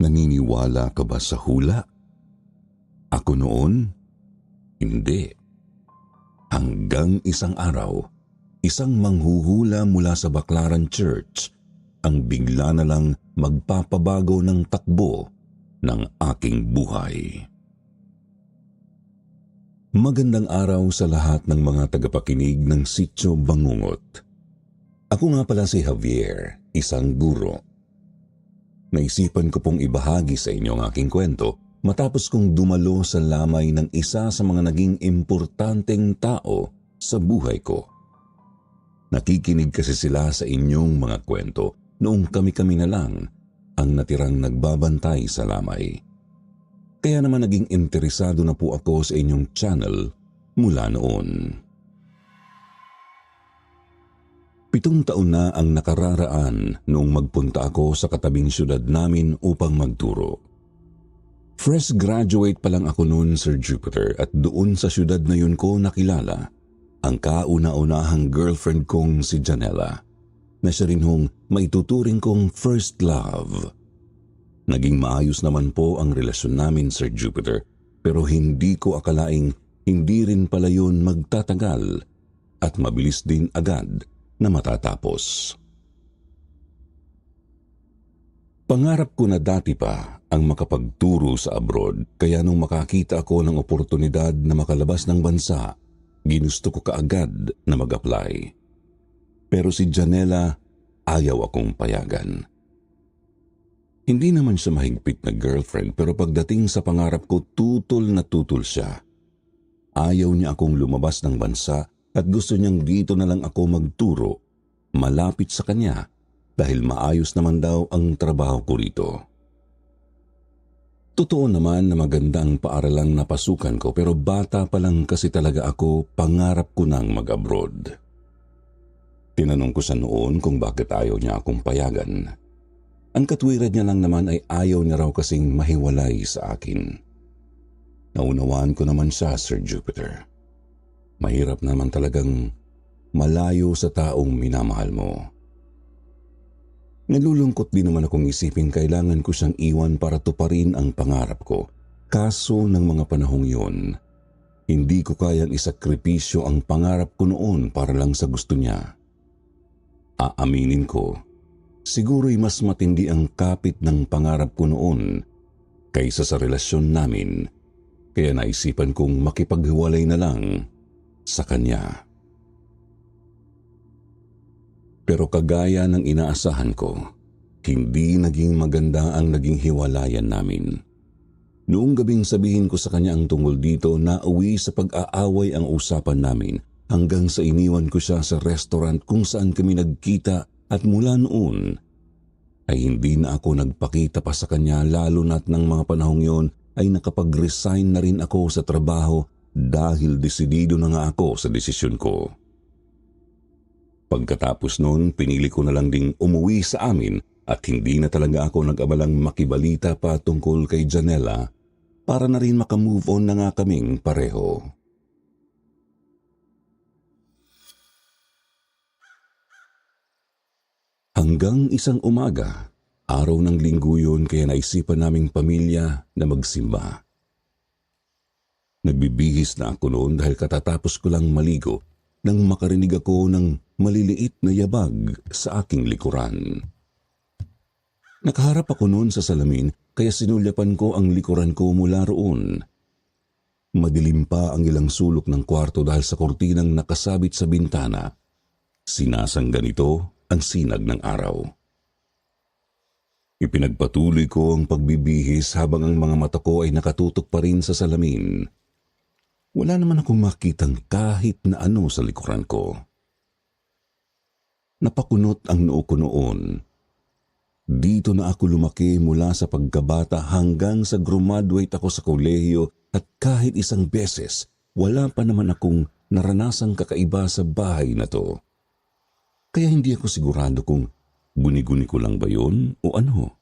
Naniniwala ka ba sa hula? Ako noon, hindi. Hanggang isang araw, isang manghuhula mula sa Baclaran Church ang bigla na lang magpapabago ng takbo ng aking buhay. Magandang araw sa lahat ng mga tagapakinig ng Sitio Bangungot. Ako nga pala si Javier, isang guro. Naisipan ko pong ibahagi sa inyo ang aking kwento matapos kong dumalo sa lamay ng isa sa mga naging importanteng tao sa buhay ko. Nakikinig kasi sila sa inyong mga kwento noong kami-kami na lang ang natirang nagbabantay sa lamay. Kaya naman naging interesado na po ako sa inyong channel mula noon. 7 taon na ang nakararaan noong magpunta ako sa katabing syudad namin upang magturo. Fresh graduate pa lang ako noon, Sir Jupiter, at doon sa syudad na yun ko nakilala ang kauna-unahang girlfriend kong si Janela, na siya rin hong maituturing kong first love. Naging maayos naman po ang relasyon namin, Sir Jupiter, pero hindi ko akalaing hindi rin pala yun magtatagal at mabilis din agad na matatapos. Pangarap ko na dati pa ang makapagturo sa abroad, kaya nung makakita ako ng oportunidad na makalabas ng bansa, ginusto ko kaagad na mag-apply. Pero si Janela, ayaw akong payagan. Hindi naman siya mahigpit na girlfriend, pero pagdating sa pangarap ko, tutol na tutol siya. Ayaw niya akong lumabas ng bansa at gusto niyang dito na lang ako magturo, malapit sa kanya, dahil maayos naman daw ang trabaho ko rito. Totoo naman na maganda ang paaralang napasukan ko, pero bata pa lang kasi talaga ako, pangarap ko nang mag-abroad. Tinanong ko sa noon kung bakit ayaw niya akong payagan. Ang katwiran niya lang naman ay ayaw niya raw kasing mahiwalay sa akin. Naunawaan ko naman siya, Sir Jupiter. Mahirap naman talagang malayo sa taong minamahal mo. Nalulungkot din naman akong isipin kailangan ko siyang iwan para tuparin ang pangarap ko. Kaso ng mga panahong yun, hindi ko kayang isakripisyo ang pangarap ko noon para lang sa gusto niya. Aaminin ko, siguro'y mas matindi ang kapit ng pangarap ko noon kaysa sa relasyon namin, kaya naisipan kong makipaghiwalay na lang sa kanya. Pero kagaya ng inaasahan ko, hindi naging maganda ang naging hiwalayan namin. Noong gabing sabihin ko sa kanya ang tungkol dito, nauwi sa pag-aaway ang usapan namin hanggang sa iniwan ko siya sa restaurant kung saan kami nagkita. At mula noon ay hindi na ako nagpakita pa sa kanya, lalo na't ng mga panahong yon ay nakapag-resign na rin ako sa trabaho dahil desidido na nga ako sa desisyon ko. Pagkatapos noon, pinili ko na lang ding umuwi sa amin at hindi na talaga ako nag-abalang makibalita pa tungkol kay Janela para na rin makamove on na nga kaming pareho. Hanggang isang umaga, araw ng linggo yun, kaya naisipan naming pamilya na magsimba. Nagbibihis na ako noon dahil katatapos ko lang maligo nang makarinig ako ng maliliit na yabag sa aking likuran. Nakaharap ako noon sa salamin kaya sinulyapan ko ang likuran ko mula roon. Madilim pa ang ilang sulok ng kwarto dahil sa kurtinang nakasabit sa bintana. Sinasangga nito ang sinag ng araw. Ipinagpatuloy ko ang pagbibihis habang ang mga mata ko ay nakatutok pa rin sa salamin. Wala naman akong makitang kahit na ano sa likuran ko. Napakunot ang noo ko noon. Dito na ako lumaki mula sa pagkabata hanggang sa graduate ako sa kolehiyo at kahit isang beses, wala pa naman akong naranasang kakaiba sa bahay na to. Kaya hindi ako sigurado kung guni-guni ko lang ba yun o ano.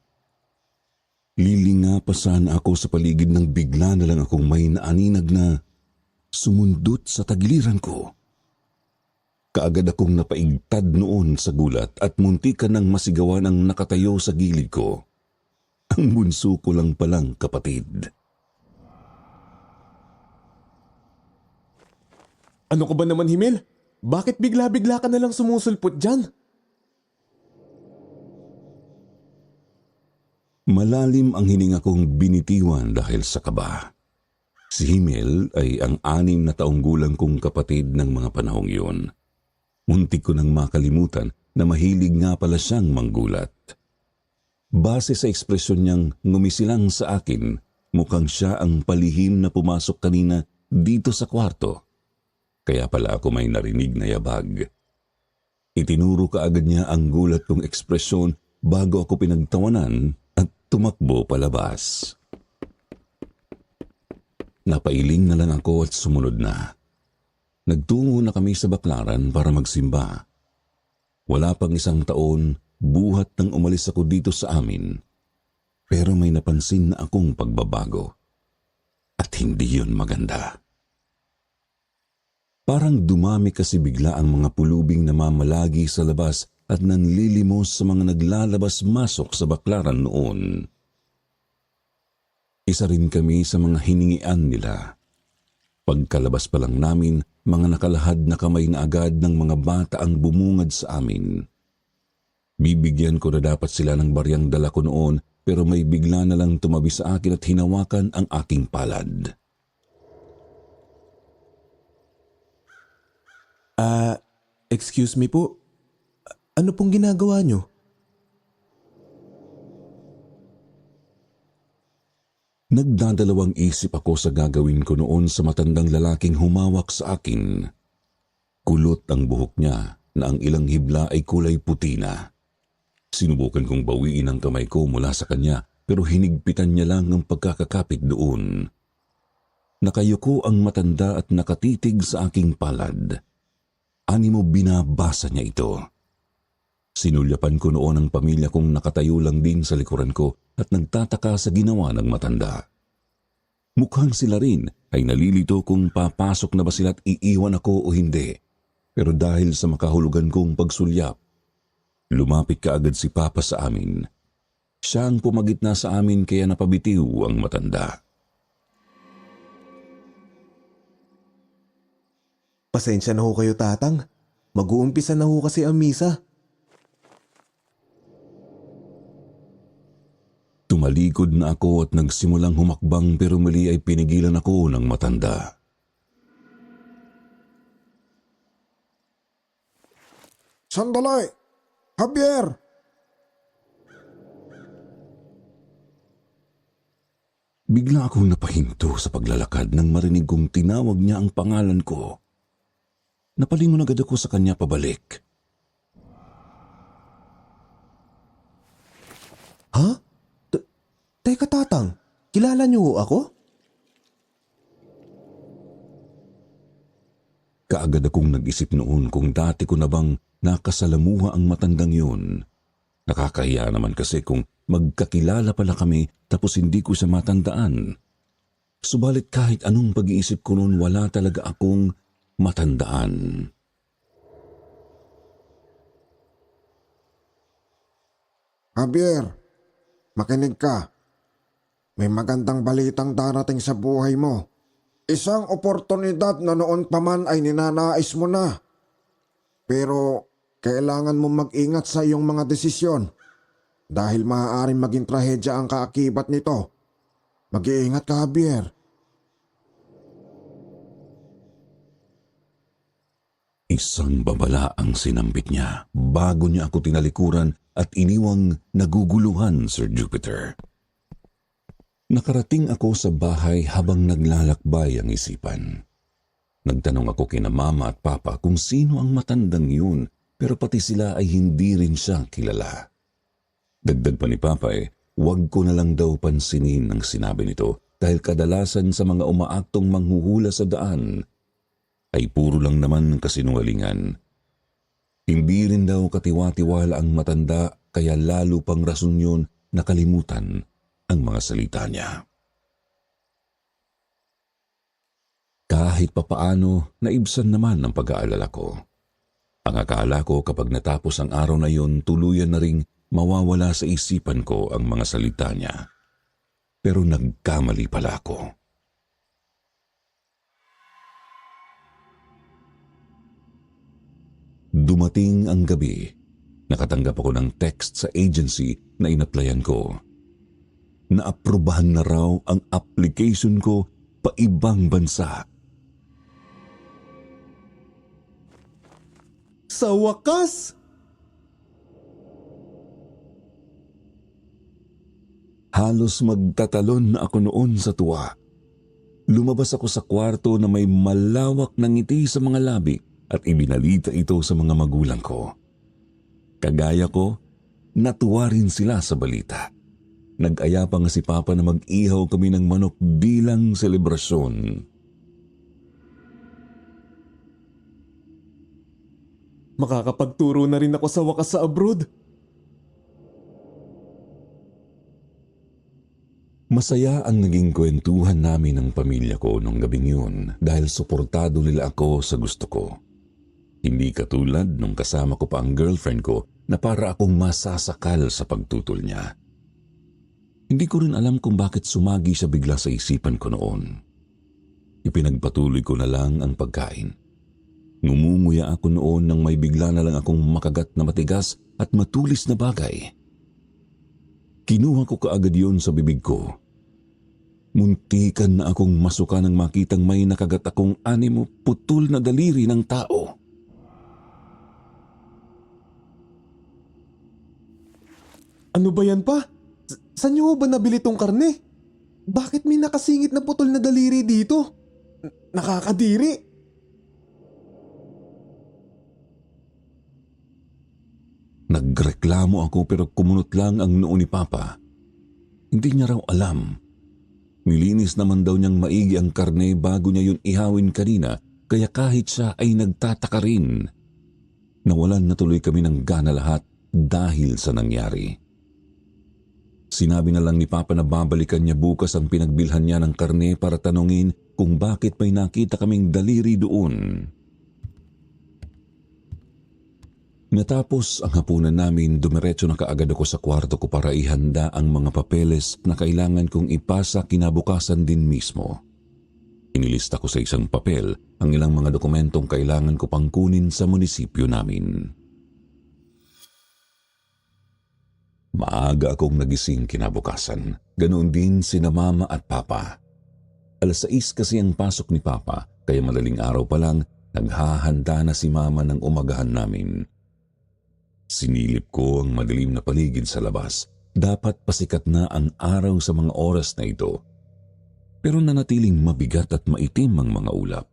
Lilinga pa sana ako sa paligid nang bigla na lang akong may naaninag na sumundot sa tagiliran ko. Kaagad akong napaigtad noon sa gulat at muntikan ng masigawan ang nakatayo sa gilid ko. Ang bunso ko lang palang kapatid. Ano ka ba naman, Himel? Bakit bigla-bigla ka na lang sumusulpot dyan? Malalim ang hininga kong binitiwan dahil sa kaba. Si Himel ay ang 6 na taong gulang kong kapatid ng mga panahong yun. Muntik ko nang makalimutan na mahilig nga pala siyang manggulat. Base sa ekspresyon niyang ngumisilang sa akin, mukhang siya ang palihim na pumasok kanina dito sa kwarto. Kaya pala ako may narinig na yabag. Itinuro kaagad niya ang gulat kong ekspresyon bago ako pinagtawanan at tumakbo palabas. Napailing na lang ako at sumunod na. Nagtungo na kami sa baklaran para magsimba. Wala pang 1 taon, buhat nang umalis ako dito sa amin. Pero may napansin na akong pagbabago. At hindi yun maganda. Parang dumami kasi bigla ang mga pulubing na mamalagi sa labas at nanlilimos sa mga naglalabas-masok sa baklaran noon. Isa rin kami sa mga hiningian nila. Pagkalabas pa lang namin, mga nakalahad na kamay na agad ng mga bata ang bumungad sa amin. Bibigyan ko na dapat sila ng baryang dala ko noon pero may bigla na lang tumabi sa akin at hinawakan ang aking palad. Excuse me po. Ano pong ginagawa niyo? Nagdadalawang isip ako sa gagawin ko noon sa matandang lalaking humawak sa akin. Kulot ang buhok niya na ang ilang hibla ay kulay puti na. Sinubukan kong bawiin ang kamay ko mula sa kanya pero hinigpitan niya lang ang pagkakakapit doon. Nakayuko ang matanda at nakatitig sa aking palad. Animo binabasa niya ito. Sinulyapan ko noon ang pamilya kong nakatayo lang din sa likuran ko at nagtataka sa ginawa ng matanda. Mukhang sila rin ay nalilito kung papasok na ba sila at iiwan ako o hindi. Pero dahil sa makahulugan kong pagsulyap, lumapit kaagad si Papa sa amin. Siya ang pumagitna sa amin kaya napabitiw ang matanda. Pasensya na ho kayo, Tatang. Mag-uumpisa na ho kasi ang misa. Tumalikod na ako at nagsimulang humakbang pero muli ay pinigilan ako ng matanda. Sandali! Javier! Bigla akong napahinto sa paglalakad nang marinig kong tinawag niya ang pangalan ko. Napalingon agad ako sa kanya pabalik. Ha? Teka, Tatang. Kilala niyo ho ako? Kaagad akong nag-isip noon kung dati ko na bang nakasalamuha ang matandang yun. Nakakahiya naman kasi kung magkakilala pala kami tapos hindi ko siya matandaan. Subalit kahit anong pag-iisip ko noon wala talaga akong matandaan. Javier, makinig ka. May magandang balitang darating sa buhay mo. Isang oportunidad na noon pa man ay ninanais mo na. Pero kailangan mo mag-ingat sa iyong mga desisyon dahil maaaring maging trahedya ang kaakibat nito. Mag-iingat ka, Javier. Isang babala ang sinambit niya bago niya ako tinalikuran at iniwang naguguluhan, Sir Jupiter. Nakarating ako sa bahay habang naglalakbay ang isipan. Nagtanong ako kina Mama at Papa kung sino ang matandang yun pero pati sila ay hindi rin siya kilala. Dagdag pa ni Papa huwag ko na lang daw pansinin ang sinabi nito dahil kadalasan sa mga umaaktong manghuhula sa daan ay puro lang naman kasinungalingan. Hindi rin daw katiwa-tiwala ang matanda kaya lalo pang rason yun na kalimutan ang mga salita niya. Kahit papaano, naibsan naman ang pag-aalala ko. Ang akala ko kapag natapos ang araw na yon, tuluyan na ring mawawala sa isipan ko ang mga salita niya. Pero nagkamali pala ako. Dumating ang gabi. Nakatanggap ako ng text sa agency na inaplayan ko. Naaprubahan na raw ang application ko pa ibang bansa. Sa wakas! Halos magtatalon na ako noon sa tuwa. Lumabas ako sa kwarto na may malawak na ngiti sa mga labi at ibinalita ito sa mga magulang ko. Kagaya ko, natuwa rin sila sa balita. Nag-aya pa nga si Papa na mag-ihaw kami ng manok bilang selebrasyon. Makakapagturo na rin ako sa wakas sa abroad. Masaya ang naging kwentuhan namin ng pamilya ko nung gabing yun dahil suportado nila ako sa gusto ko. Hindi katulad nung kasama ko pa ang girlfriend ko na para akong masasakal sa pagtutol niya. Hindi ko rin alam kung bakit sumagi siya bigla sa isipan ko noon. Ipinagpatuloy ko na lang ang pagkain. Ngumunguya ako noon nang may bigla na lang akong makagat na matigas at matulis na bagay. Kinuha ko kaagad yun sa bibig ko. Muntikan na akong masuka nang makitang may nakagat akong animo putol na daliri ng tao. Ano ba yan pa? Saan niyo ba nabili tong karne? Bakit may nakasingit na putol na daliri dito? Nakakadiri. Nagreklamo ako pero kumunot lang ang noo ni Papa. Hindi niya raw alam. Nilinis naman daw niyang maigi ang karne bago niya yun ihawin kanina, kaya kahit siya ay nagtataka rin. Nawalan na tuloy kami ng gana lahat dahil sa nangyari. Sinabi na lang ni Papa na babalikan niya bukas ang pinagbilhan niya ng karne para tanungin kung bakit may nakita kaming daliri doon. Natapos ang hapunan namin, dumiretso na kaagad ako sa kwarto ko para ihanda ang mga papeles na kailangan kong ipasa kinabukasan din mismo. Inilista ko sa isang papel ang ilang mga dokumentong kailangan ko pang kunin sa munisipyo namin. Maaga akong nagising kinabukasan. Ganoon din sina Mama at Papa. 6:00 kasi ang pasok ni Papa, kaya madaling araw pa lang naghahanda na si Mama ng umagahan namin. Sinilip ko ang madilim na paligid sa labas. Dapat pasikat na ang araw sa mga oras na ito. Pero nanatiling mabigat at maitim ang mga ulap.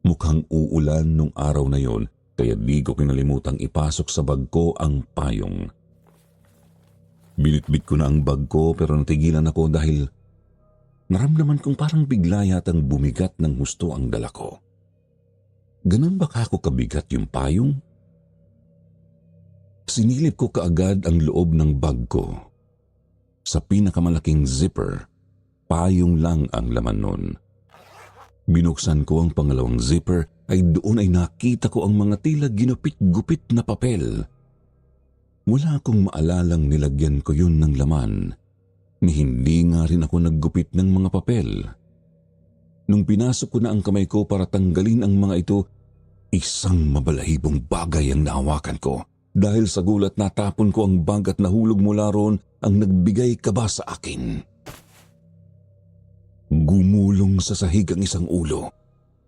Mukhang uulan nung araw na yon, kaya di ko kinalimutang ipasok sa bag ko ang payong. Binitbit ko na ang bag ko pero natigilan ako dahil naramdaman kong parang bigla yatang bumigat ng husto ang dala ko. Ganun ba ako kabigat yung payong? Sinilip ko kaagad ang loob ng bag ko. Sa pinakamalaking zipper, payong lang ang laman nun. Binuksan ko ang pangalawang zipper ay doon ay nakita ko ang mga tila ginupit-gupit na papel. Wala akong maalalang nilagyan ko yun ng laman, ni hindi nga rin ako naggupit ng mga papel. Nung pinasok ko na ang kamay ko para tanggalin ang mga ito, isang mabalahibong bagay ang nahawakan ko. Dahil sa gulat natapon ko ang bag at nahulog mula roon ang nagbigay kaba sa akin. Gumulong sa sahig ang isang ulo.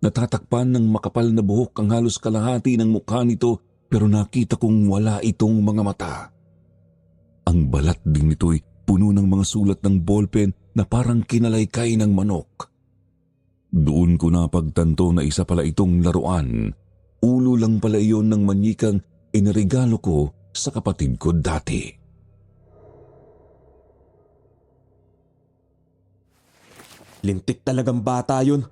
Natatakpan ng makapal na buhok ang halos kalahati ng mukha nito pero nakita kong wala itong mga mata. Ang balat din nito'y puno ng mga sulat ng ballpen na parang kinalaykay ng manok. Doon ko napagtanto na isa pala itong laruan. Ulo lang pala iyon ng manyikang iniregalo ko sa kapatid ko dati. Lintik talagang bata yun.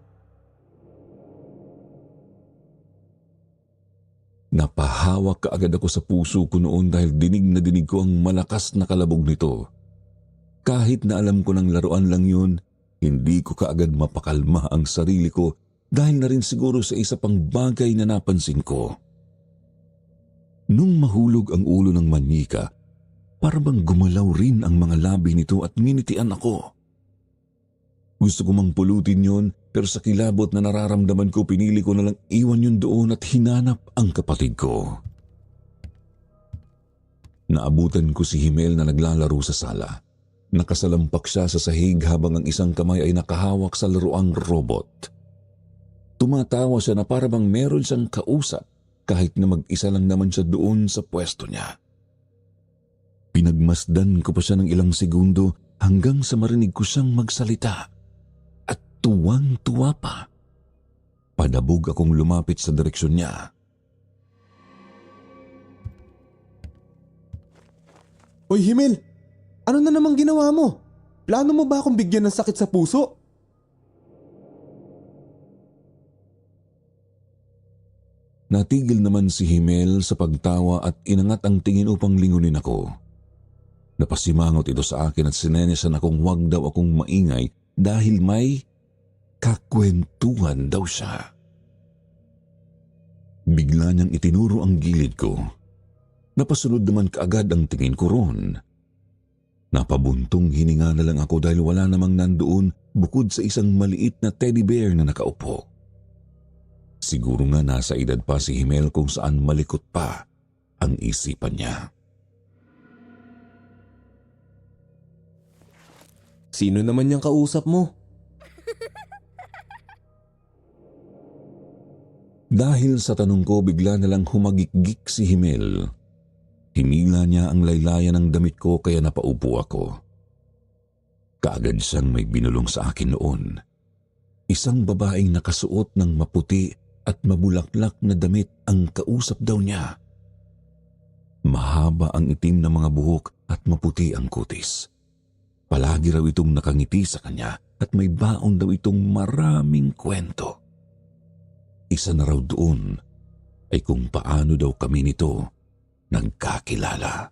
Napahawak kaagad ako sa puso ko noon dahil dinig na dinig ko ang malakas na kalabog nito. Kahit na alam ko ng laruan lang yun, hindi ko kaagad mapakalma ang sarili ko dahil na rin siguro sa isa pang bagay na napansin ko. Nung mahulog ang ulo ng manika, para bang gumalaw rin ang mga labi nito at nginitian ako. Gusto ko mang pulutin yon, pero sa kilabot na nararamdaman ko, pinili ko na lang iwan yun doon at hinanap ang kapatid ko. Naabutan ko si Himel na naglalaro sa sala. Nakasalampak siya sa sahig habang ang isang kamay ay nakahawak sa laruang robot. Tumatawa siya na para bang meron siyang kausap kahit na mag-isa lang naman siya doon sa pwesto niya. Pinagmasdan ko pa siya ng ilang segundo hanggang sa marinig ko siyang magsalita. At tuwang-tuwa pa. Padabog akong lumapit sa direksyon niya. Hoy Himel, ano na namang ginawa mo? Plano mo ba akong bigyan ng sakit sa puso? Natigil naman si Himel sa pagtawa at inangat ang tingin upang lingunin ako. Napasimangot ito sa akin at sinenesan akong huwag daw akong maingay dahil may kakwentuhan daw siya. Bigla niyang itinuro ang gilid ko. Napasunod naman kaagad ang tingin ko roon. Napabuntong hininga na lang ako dahil wala namang nandoon bukod sa isang maliit na teddy bear na nakaupo. Siguro nga nasa edad pa si Himel kung saan malikot pa ang isipan niya. Sino naman yung kausap mo? Dahil sa tanong ko, bigla na lang humagikgik si Himel. Hinila niya ang laylayan ng damit ko kaya napaupo ako. Kaagad siyang may binulong sa akin noon. Isang babaeng nakasuot ng maputi at mabulaklak na damit ang kausap daw niya. Mahaba ang itim na mga buhok at maputi ang kutis. Palagi raw itong nakangiti sa kanya at may baon daw itong maraming kwento. Isa na raw doon ay kung paano daw kami nito nagkakilala.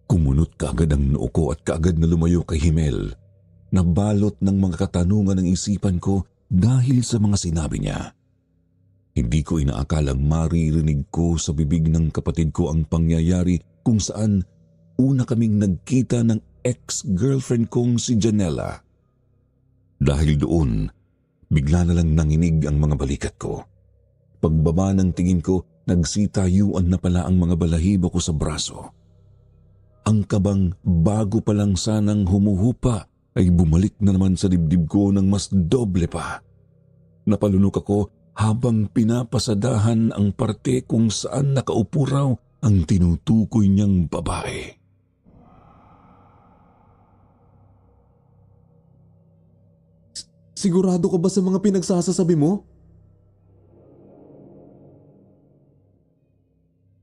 Kumunot kaagad ang noo ko at kaagad na lumayo kay Himel. Nabalot ng mga katanungan ng isipan ko dahil sa mga sinabi niya. Hindi ko inaakalang maririnig ko sa bibig ng kapatid ko ang pangyayari kung saan una kaming nagkita ng ex-girlfriend kong si Janela. Dahil doon, bigla na lang nanginig ang mga balikat ko. Pagbaba ng tingin ko, nagsitayuan na pala ang mga balahibo ko sa braso. Ang kabang bago pa lang sanang humuhupa ay bumalik na naman sa dibdib ko ng mas doble pa. Napalunok ako habang pinapasadahan ang parte kung saan nakaupo raw ang tinutukoy niyang babae. Sigurado ka ba sa mga pinagsasasabi mo?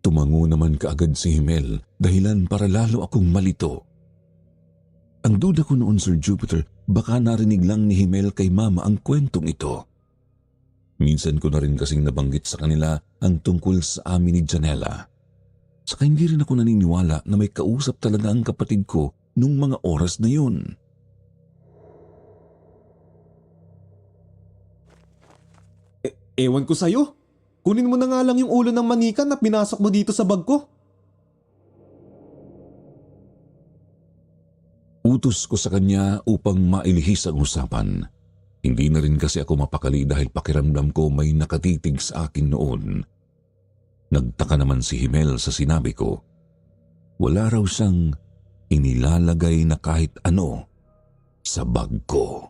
Tumango naman kaagad si Himel, dahilan para lalo akong malito. Ang duda ko noon, Sir Jupiter, baka narinig lang ni Himel kay Mama ang kwentong ito. Minsan ko na rin kasing nabanggit sa kanila ang tungkol sa amin ni Janela. Saka hindi rin ako naniniwala na may kausap talaga ang kapatid ko nung mga oras na yun. Ewan ko sa'yo. Kunin mo na nga lang yung ulo ng manika na pinasok mo dito sa bag ko. Utos ko sa kanya upang mailihis ang usapan. Hindi na rin kasi ako mapakali dahil pakiramdam ko may nakatitig sa akin noon. Nagtaka naman si Himel sa sinabi ko. Wala raw siyang inilalagay na kahit ano sa bag ko.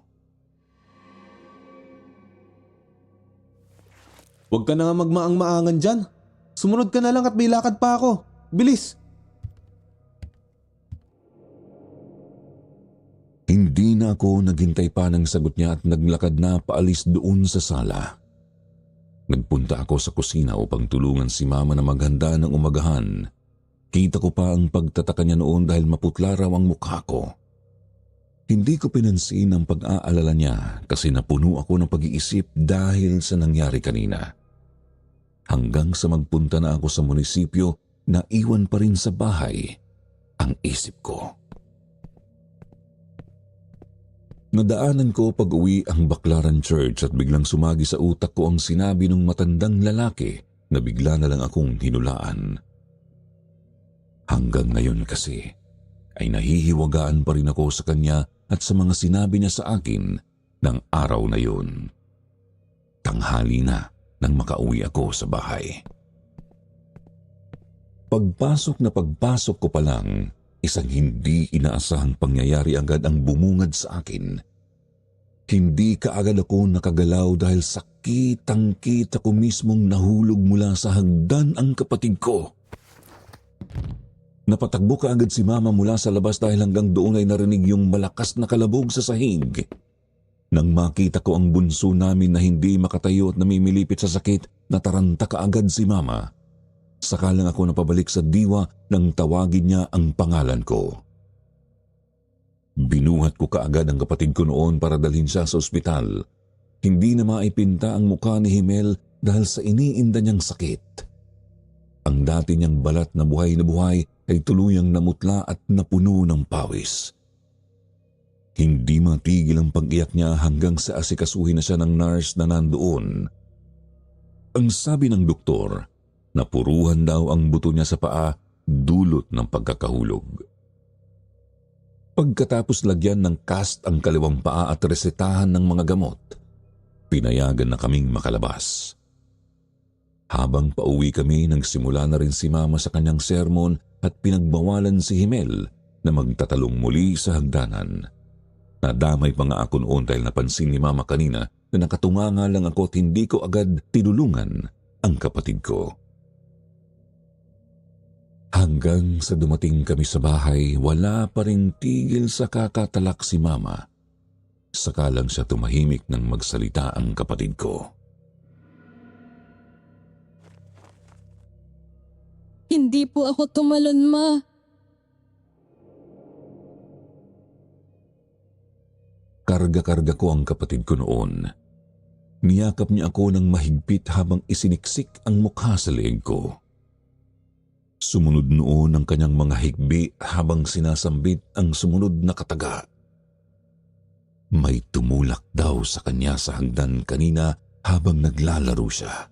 Huwag ka na nga magmaang-maangan dyan. Sumunod ka na lang at may lakad pa ako. Bilis! Hindi na ako naghintay pa ng sagot niya at naglakad na paalis doon sa sala. Nagpunta ako sa kusina upang tulungan si Mama na maghanda ng umagahan. Kita ko pa ang pagtataka niya noon dahil maputla raw ang mukha ko. Hindi ko pinansin ang pag-aalala niya kasi napuno ako ng pag-iisip dahil sa nangyari kanina. Hanggang sa magpunta na ako sa munisipyo, naiwan pa rin sa bahay ang isip ko. Nadaanan ko pag-uwi ang Baclaran Church at biglang sumagi sa utak ko ang sinabi ng matandang lalaki na bigla na lang akong hinulaan. Hanggang ngayon kasi ay nahihiwagaan pa rin ako sa kanya at sa mga sinabi niya sa akin ng araw na yun. Tanghali na nang makauwi ako sa bahay. Pagpasok ko pa lang, isang hindi inaasahang pangyayari agad ang bumungad sa akin. Hindi kaagad ako nakagalaw dahil sakitang-kita ko mismong nahulog mula sa hagdan ang kapatid ko. Napatakbo kaagad si Mama mula sa labas dahil hanggang doon ay narinig yung malakas na kalabog sa sahig. Nang makita ko ang bunso namin na hindi makatayo at namimilipit sa sakit, nataranta kaagad si Mama. Saka lang ako napabalik sa diwa nang tawagin niya ang pangalan ko. Binuhat ko kaagad ang kapatid ko noon para dalhin siya sa ospital. Hindi na maipinta ang mukha ni Himel dahil sa iniinda niyang sakit. Ang dati niyang balat na buhay ay tuluyang namutla at napuno ng pawis. Hindi matigil ang pag-iyak niya hanggang sa asikasuhin na siya ng nurse na nandoon. Ang sabi ng doktor, napuruhan daw ang buto niya sa paa dulot ng pagkakahulog. Pagkatapos lagyan ng cast ang kaliwang paa at resetahan ng mga gamot, pinayagan na kaming makalabas. Habang pauwi kami, nagsimula na rin si Mama sa kanyang sermon at pinagbawalan si Himel na magtatalong muli sa hagdanan. Nadamay pa nga ako noon dahil napansin ni Mama kanina na nakatunganga lang ako at hindi ko agad tinulungan ang kapatid ko. Hanggang sa dumating kami sa bahay, wala pa ring tigil sa kakatalak si Mama. Saka lang siya tumahimik nang magsalita ang kapatid ko. Hindi po ako tumalon, Ma. Karga-karga ko ang kapatid ko noon. Niyakap niya ako ng mahigpit habang isiniksik ang mukha sa leeg ko. Sumunod noon ang kanyang mga higbi habang sinasambit ang sumunod na kataga. May tumulak daw sa kanya sa hagdan kanina habang naglalaro siya.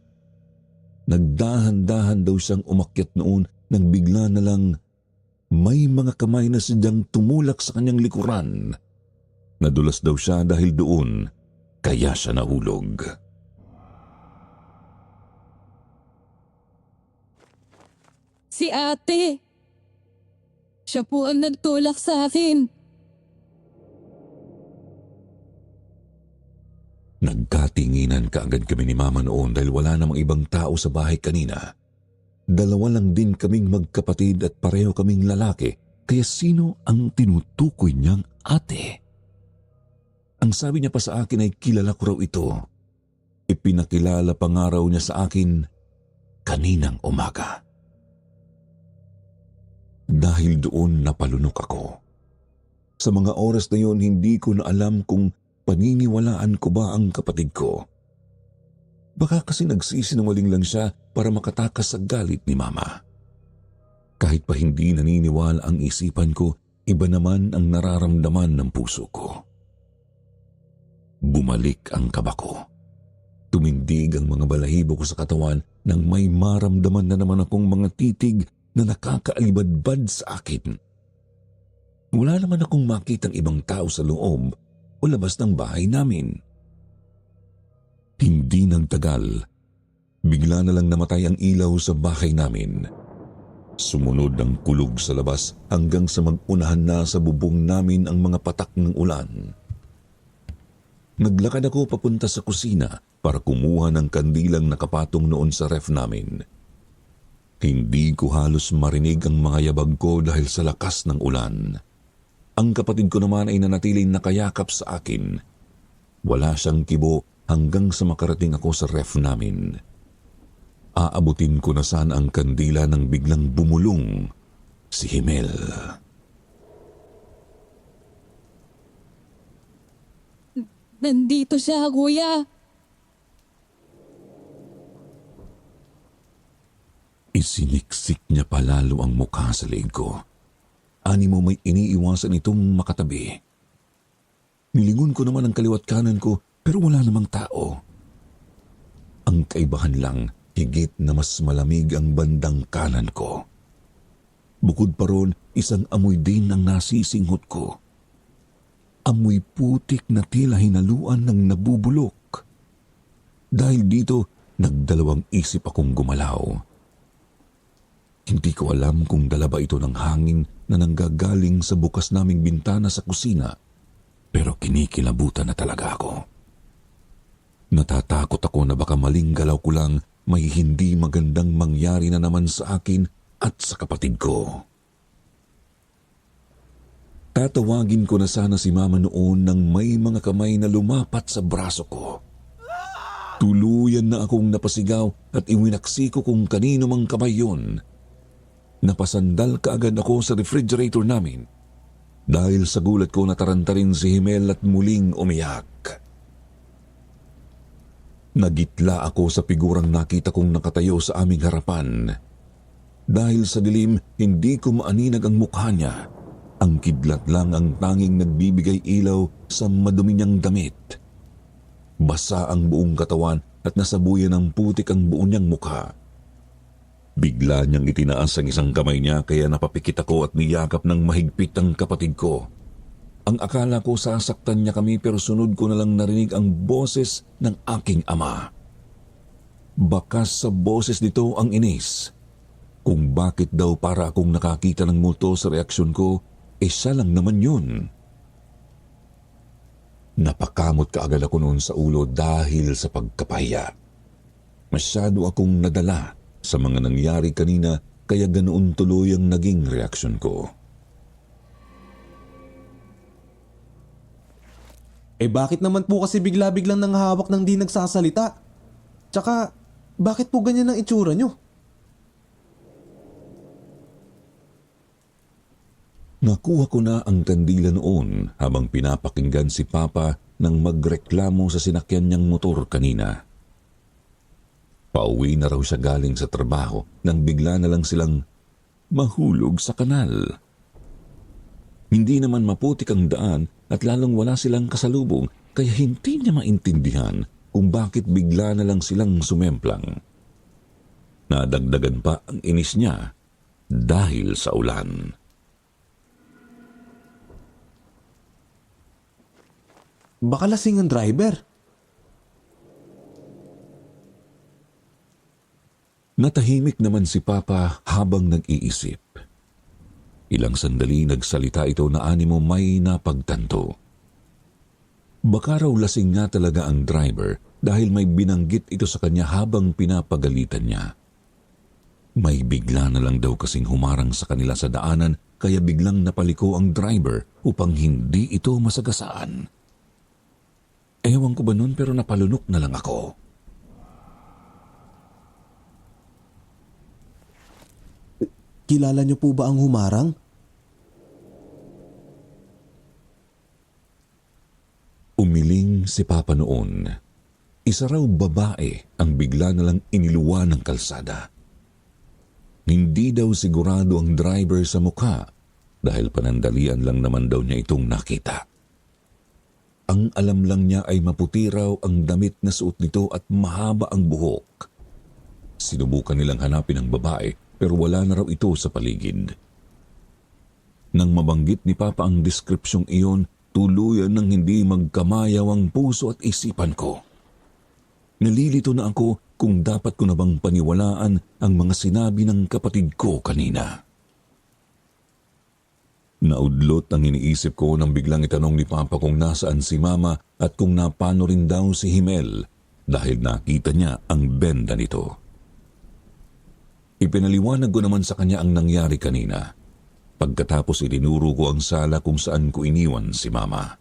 Nagdahan-dahan daw siyang umakyat noon nang bigla na lang may mga kamay na sadyang tumulak sa kanyang likuran. Nadulas daw siya dahil doon, kaya siya nahulog. Si ate. Siya po ang nagtulak sa akin. Nagkatinginan kaagad kami ni Mama noon dahil wala namang ibang tao sa bahay kanina. Dalawa lang din kaming magkapatid at pareho kaming lalaki, kaya sino ang tinutukoy niyang ate? Ang sabi niya pa sa akin ay kilala ko raw ito. Ipinakilala pa nga raw niya sa akin kaninang umaga. Dahil doon napalunok ako. Sa mga oras na yon, hindi ko na alam kung paniniwalaan ko ba ang kapatid ko. Baka kasi nagsisinungaling lang siya para makatakas sa galit ni Mama. Kahit pa hindi naniniwala ang isipan ko, iba naman ang nararamdaman ng puso ko. Bumalik ang kaba ko. Tumindig ang mga balahibo ko sa katawan nang may maramdaman na naman akong mga titig na nakakaalibadbad sa akin. Wala naman akong makitang ibang tao sa loob o labas ng bahay namin. Hindi nagtagal, bigla na lang namatay ang ilaw sa bahay namin. Sumunod ang kulog sa labas hanggang sa mag-unahan na sa bubong namin ang mga patak ng ulan. Naglakad ako papunta sa kusina para kumuha ng kandilang nakapatong noon sa ref namin. Hindi ko halos marinig ang mga yabag ko dahil sa lakas ng ulan. Ang kapatid ko naman ay nanatiling nakayakap sa akin. Wala siyang kibo hanggang sa makarating ako sa ref namin. Aabutin ko na sana ang kandila nang biglang bumulong si Himel. Nandito siya, kuya. Isiniksik niya palalo ang mukha sa leeg ko. Animo may iniiwasan itong makatabi. Nilingon ko naman ang kaliwat kanan ko pero wala namang tao. Ang kaibahan lang, higit na mas malamig ang bandang kanan ko. Bukod pa ron, isang amoy din ang nasisinghot ko. Amoy putik na tila hinaluan ng nabubulok. Dahil dito, nagdalawang isip akong gumalaw. Hindi ko alam kung dala ba ito ng hangin na nanggagaling sa bukas naming bintana sa kusina, pero kinikilabutan na talaga ako. Natatakot ako na baka maling galaw ko lang may hindi magandang mangyari na naman sa akin at sa kapatid ko. Tatawagin ko na sana si Mama noon nang may mga kamay na lumapat sa braso ko. Tuluyan na akong napasigaw at iwinaksi ko kung kanino mang kamay yun. Napasandal kaagad ako sa refrigerator namin dahil sa gulat ko nataranta rin si Himel at muling umiyak. Nagitla ako sa figurang nakita kong nakatayo sa aming harapan. Dahil sa dilim, hindi ko maaninag ang mukha niya. Ang kidlat lang ang tanging nagbibigay ilaw sa madumi niyang damit. Basa ang buong katawan at nasabuyan ng putik ang buo niyang mukha. Bigla niyang itinaas ang isang kamay niya kaya napapikit ako at niyakap ng mahigpit ang kapatid ko. Ang akala ko sasaktan niya kami pero sunod ko na lang narinig ang boses ng aking ama. Bakas sa boses nito ang inis. Kung bakit daw para akong nakakita ng multo sa reaksyon ko, siya lang naman yun. Napakamot kaagad ako noon sa ulo dahil sa pagkapahiya. Masyado akong nadala sa mga nangyari kanina kaya ganoon tuloy ang naging reaksyon ko. Bakit naman po kasi bigla-biglang nanghahawak ng di nagsasalita? Tsaka, bakit po ganyan ang itsura nyo? Nakuha ko na ang kandila noon habang pinapakinggan si Papa nang magreklamo sa sinakyan niyang motor kanina. Pauwi na raw siya galing sa trabaho nang bigla na lang silang mahulog sa kanal. Hindi naman maputik ang daan at lalong wala silang kasalubong kaya hindi niya maintindihan kung bakit bigla na lang silang sumemplang. Nadagdagan pa ang inis niya dahil sa ulan. Baka lasing ang driver. Natahimik naman si Papa habang nag-iisip. Ilang sandali nagsalita ito na animo may napagtanto. Baka raw lasing nga talaga ang driver dahil may binanggit ito sa kanya habang pinapagalitan niya. May bigla na lang daw kasing humarang sa kanila sa daanan kaya biglang napaliko ang driver upang hindi ito masagasaan. Ewan ko ba nun pero napalunok na lang ako. Kilala niyo po ba ang humarang? Umiling si Papa noon. Isa raw babae ang bigla na lang iniluwa ng kalsada. Hindi daw sigurado ang driver sa mukha dahil panandalian lang naman daw niya itong nakita. Ang alam lang niya ay maputi raw ang damit na suot nito at mahaba ang buhok. Sinubukan nilang hanapin ang babae pero wala na raw ito sa paligid. Nang mabanggit ni Papa ang deskripsyong iyon, tuluyan ng hindi magkamayaw ang puso at isipan ko. Nalilito na ako kung dapat ko na bang paniwalaan ang mga sinabi ng kapatid ko kanina. Naudlot ang iniisip ko nang biglang itanong ni Papa kung nasaan si Mama at kung napano rin daw si Himel dahil nakita niya ang benda nito. Ipinaliwanag ko naman sa kanya ang nangyari kanina. Pagkatapos itinuro ko ang sala kung saan ko iniwan si Mama.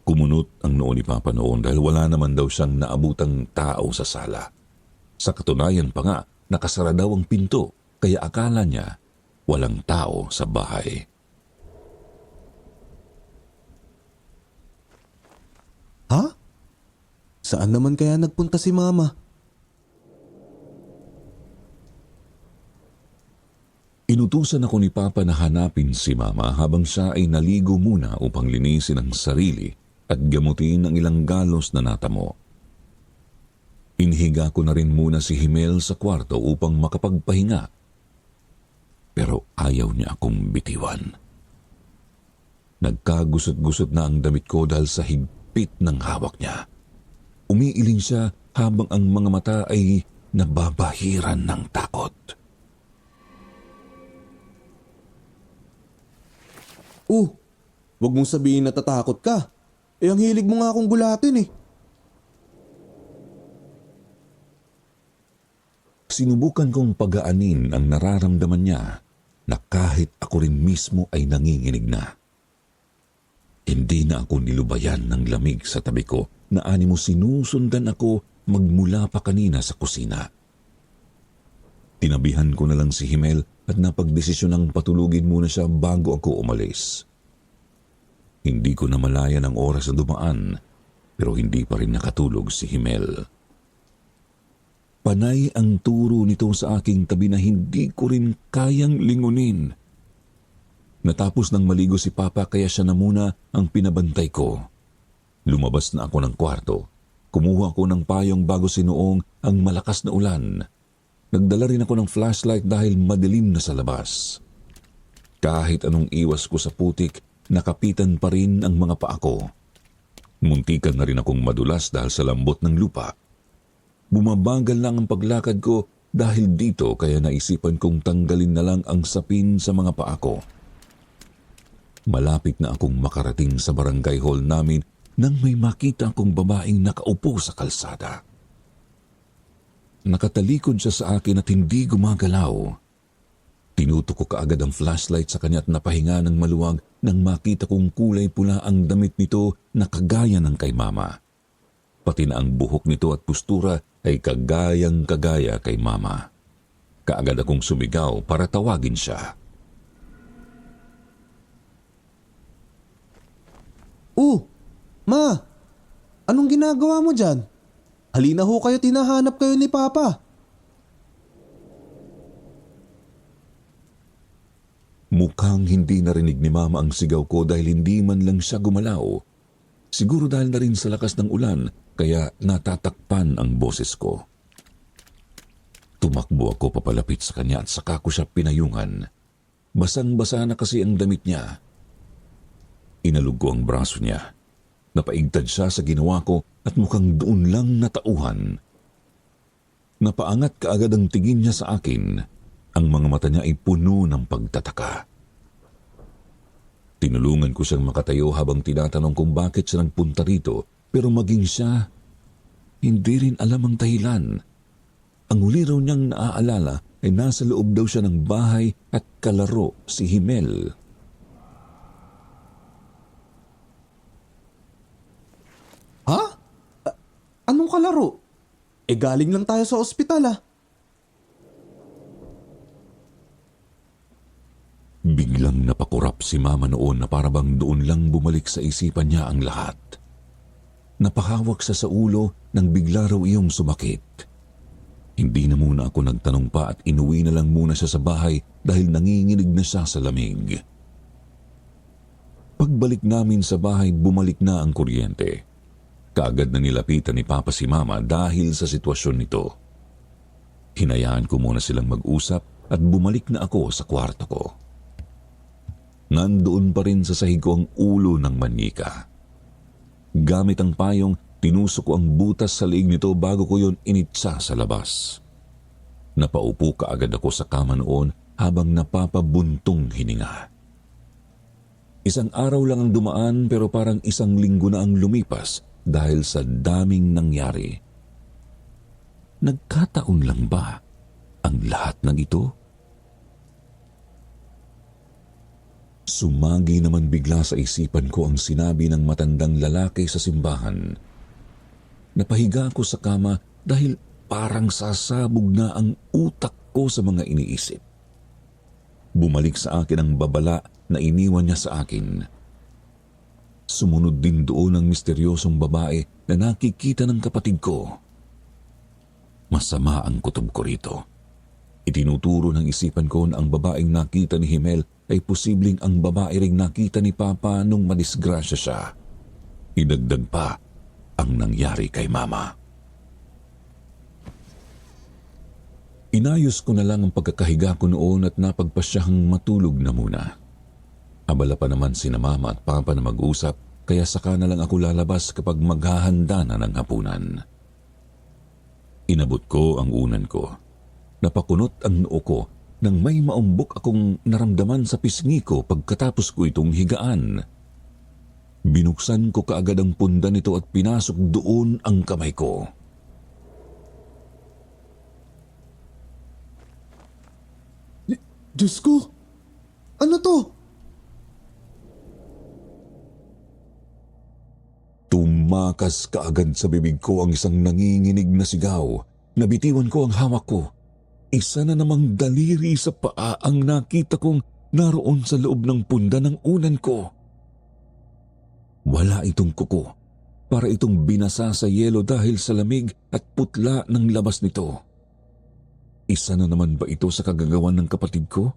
Kumunot ang noo ni Papa noon dahil wala naman daw siyang naabutang tao sa sala. Sa katunayan pa nga, nakasara daw ang pinto kaya akala niya walang tao sa bahay. Ha? Saan naman kaya nagpunta si Mama? Inutusan ako ni Papa na hanapin si Mama habang siya ay naligo muna upang linisin ang sarili at gamutin ang ilang galos na natamo. Inhiga ko na rin muna si Himel sa kwarto upang makapagpahinga. Pero ayaw niya akong bitiwan. Nagkagusot-gusot na ang damit ko dahil sa higpit ng hawak niya. Umiiling siya habang ang mga mata ay nababahiran ng takot. Wag mong sabihin natatakot ka. Ang hilig mo nga akong gulatin eh. Sinubukan kong pagaanin ang nararamdaman niya na kahit ako rin mismo ay nanginginig na. Hindi na ako nilubayan ng lamig sa tabi ko na animo sinusundan ako magmula pa kanina sa kusina. Tinabihan ko na lang si Himel at napagdesisyonang patulugin muna siya bago ako umalis. Hindi ko namalayan ang oras na dumaan pero hindi pa rin nakatulog si Himel. Panay ang turo nito sa aking tabi na hindi ko rin kayang lingunin. Natapos ng maligo si Papa kaya siya na muna ang pinabantay ko. Lumabas na ako ng kwarto. Kumuha ako ng payong bago sinuong ang malakas na ulan. Nagdala rin ako ng flashlight dahil madilim na sa labas. Kahit anong iwas ko sa putik, nakapitan pa rin ang mga paa ko. Muntikan na rin akong madulas dahil sa lambot ng lupa. Bumabagal lang ang paglakad ko dahil dito kaya naisipan kong tanggalin na lang ang sapin sa mga paa ko. Malapit na akong makarating sa barangay hall namin nang may makita akong babaeng nakaupo sa kalsada. Nakatalikod siya sa akin at hindi gumagalaw. Tinutok ko kaagad ang flashlight sa kanya at napahinga ng maluwag nang makita kong kulay pula ang damit nito na kagaya ng kay Mama. Pati na ang buhok nito at postura ay kagayang-kagaya kay Mama. Kaagad akong sumigaw para tawagin siya. Ma! Anong ginagawa mo dyan? Halina ho kayo, tinahanap kayo ni Papa. Mukhang hindi narinig ni Mama ang sigaw ko dahil hindi man lang siya gumalaw. Siguro dahil na rin sa lakas ng ulan kaya natatakpan ang boses ko. Tumakbo ako papalapit sa kanya at saka ko siya pinayungan. Basang-basa na kasi ang damit niya. Inalog ko ang braso niya. Napaigtad siya sa ginawa ko at mukhang doon lang natauhan. Napaangat kaagad ang tingin niya sa akin. Ang mga mata niya ay puno ng pagtataka. Tinulungan ko siyang makatayo habang tinatanong kung bakit siya nagpunta rito, pero maging siya, hindi rin alam ang dahilan. Ang huli raw niyang naaalala ay nasa loob daw siya ng bahay at kalaro si Himel. Ha? Anong kalaro? Galing lang tayo sa ospital Biglang napakurap si Mama noon na parabang doon lang bumalik sa isipan niya ang lahat. Napahawak siya sa ulo nang bigla raw iyong sumakit. Hindi na muna ako nagtanong pa at inuwi na lang muna siya sa bahay dahil nanginginig na siya sa lamig. Pagbalik namin sa bahay, bumalik na ang kuryente. Kaagad na nilapitan ni Papa si Mama dahil sa sitwasyon nito. Hinayaan ko muna silang mag-usap at bumalik na ako sa kwarto ko. Nandoon pa rin sa sahig ko ang ulo ng manika. Gamit ang payong, tinusok ko ang butas sa liig nito bago ko yon initsa sa labas. Napaupo kaagad ako sa kama noon habang napapabuntong hininga. Isang araw lang ang dumaan pero parang isang linggo na ang lumipas dahil sa daming nangyari. Nagkataon lang ba ang lahat ng ito? Sumagi naman bigla sa isipan ko ang sinabi ng matandang lalaki sa simbahan. Napahiga ako sa kama dahil parang sasabog na ang utak ko sa mga iniisip. Bumalik sa akin ang babala na iniwan niya sa akin. Sumunod din doon ang misteryosong babae na nakikita ng kapatid ko. Masama ang kutob ko rito. Itinuturo ng isipan ko na ang babaeng nakita ni Himel ay posibleng ang babae ring nakita ni Papa nung madisgrasya siya. Idagdag pa ang nangyari kay Mama. Inayos ko na lang ang pagkakahiga ko noon at napagpasyahang matulog na muna. Abala pa naman sina mama at papa na mag-usap, kaya saka na lang ako lalabas kapag maghahanda na ng hapunan. Inabot ko ang unan ko. Napakunot ang noo ko nang may maumbok akong naramdaman sa pisngi ko pagkatapos ko itong higaan. Binuksan ko kaagad ang punda nito at pinasok doon ang kamay ko. Diyos ko! Ano to? Tumakas kaagad sa bibig ko ang isang nanginginig na sigaw. Nabitiwan ko ang hawak ko. Isa na namang daliri sa paa ang nakita kong naroon sa loob ng punda ng unan ko. Wala itong kuko. Para itong binasa sa yelo dahil sa lamig at putla ng labas nito. Isa na naman ba ito sa kagagawan ng kapatid ko?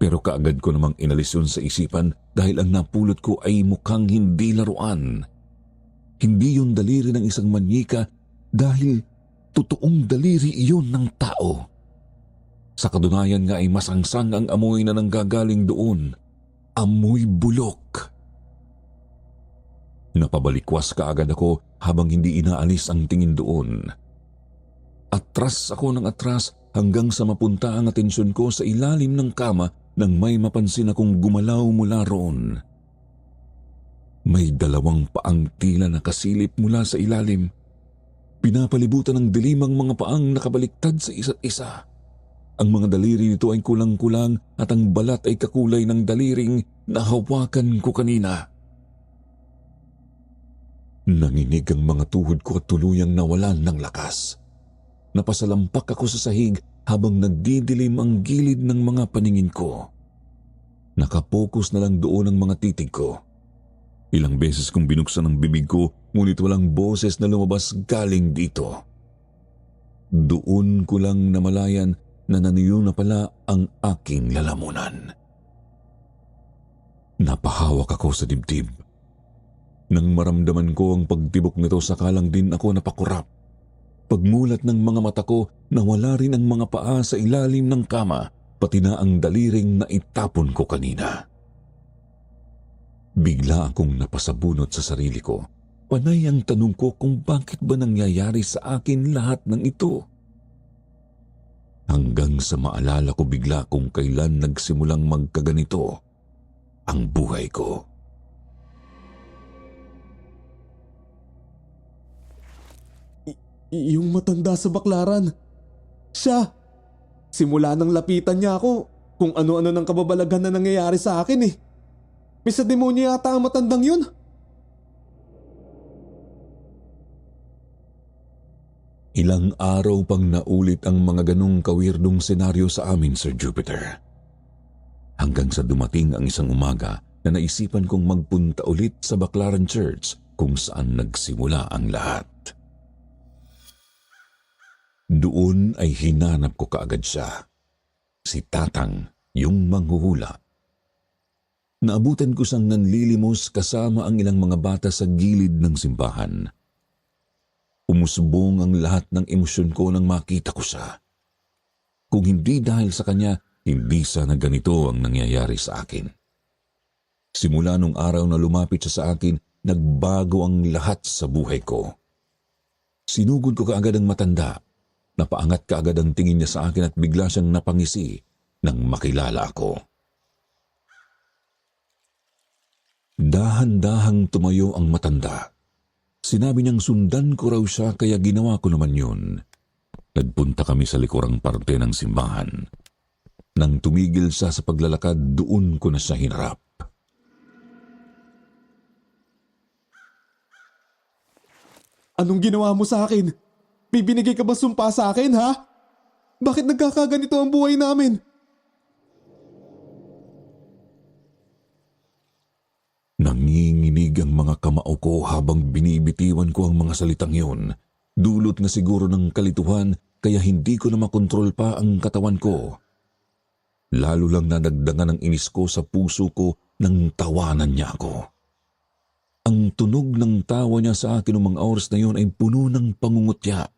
Pero kaagad ko namang inalis yun sa isipan dahil ang napulot ko ay mukhang hindi laruan. Hindi yun daliri ng isang manyika dahil totoong daliri iyon ng tao. Sa katunayan nga ay masangsang ang amoy na nanggagaling doon. Amoy bulok. Napabalikwas kaagad ako habang hindi inaalis ang tingin doon. Atras ako ng atras hanggang sa mapunta ang atensyon ko sa ilalim ng kama nang may mapansin akong gumalaw mula roon. May dalawang paang tila nakasilip mula sa ilalim. Pinapalibutan ng dilim ang mga paang nakabaliktad sa isa't isa. Ang mga daliri nito ay kulang-kulang at ang balat ay kakulay ng daliring na hawakan ko kanina. Nanginig ang mga tuhod ko at tuluyang nawalan ng lakas. Napasalampak ako sa sahig habang nagdidilim ang gilid ng mga paningin ko. Nakapokus na lang doon ang mga titig ko. Ilang beses kong binuksan ang bibig ko, ngunit walang boses na lumabas galing dito. Doon ko lang namalayan na naniyo na pala ang aking lalamunan. Napahawak ako sa dibdib. Nang maramdaman ko ang pagtibok nito, sakalang din ako napakurap. Pagmulat ng mga mata ko, nawala rin ang mga paa sa ilalim ng kama, pati na ang daliring na itapon ko kanina. Bigla akong napasabunot sa sarili ko. Panay ang tanong ko kung bakit ba nangyayari sa akin lahat ng ito. Hanggang sa maalala ko bigla kung kailan nagsimulang magkaganito ang buhay ko. Yung matanda sa baklaran. Siya. Simula nang lapitan niya ako, kung ano-ano ng kababalaghan na nangyayari sa akin eh. May sa demonyo yata ang matandang yun. Ilang araw pang naulit ang mga ganong kawirdong senaryo sa amin, Sir Jupiter. Hanggang sa dumating ang isang umaga na naisipan kong magpunta ulit sa Baclaran Church kung saan nagsimula ang lahat. Doon ay hinanap ko kaagad siya. Si Tatang, yung manghuhula. Naabutan ko siyang nanlilimos kasama ang ilang mga bata sa gilid ng simbahan. Umusbong ang lahat ng emosyon ko nang makita ko siya. Kung hindi dahil sa kanya, hindi sana ganito ang nangyayari sa akin. Simula nung araw na lumapit siya sa akin, nagbago ang lahat sa buhay ko. Sinugod ko kaagad ang matanda. Napaangat kaagad ang tingin niya sa akin at bigla siyang napangisi nang makilala ako. Dahan-dahang tumayo ang matanda. Sinabi niyang sundan ko raw siya kaya ginawa ko naman yun. Nagpunta kami sa likurang parte ng simbahan. Nang tumigil siya sa paglalakad, doon ko na siya hinarap. Anong ginawa mo sa akin? Bibinigay ka ba sumpa sa akin, ha? Bakit nagkakaganito ang buhay namin? Nanginginig ang mga kamao ko habang binibitiwan ko ang mga salitang yun. Dulot na siguro ng kalituhan kaya hindi ko na makontrol pa ang katawan ko. Lalo lang nadagdagan ang inis ko sa puso ko nang tawanan niya ako. Ang tunog ng tawa niya sa akin noong mga oras na yun ay puno ng pangungutya.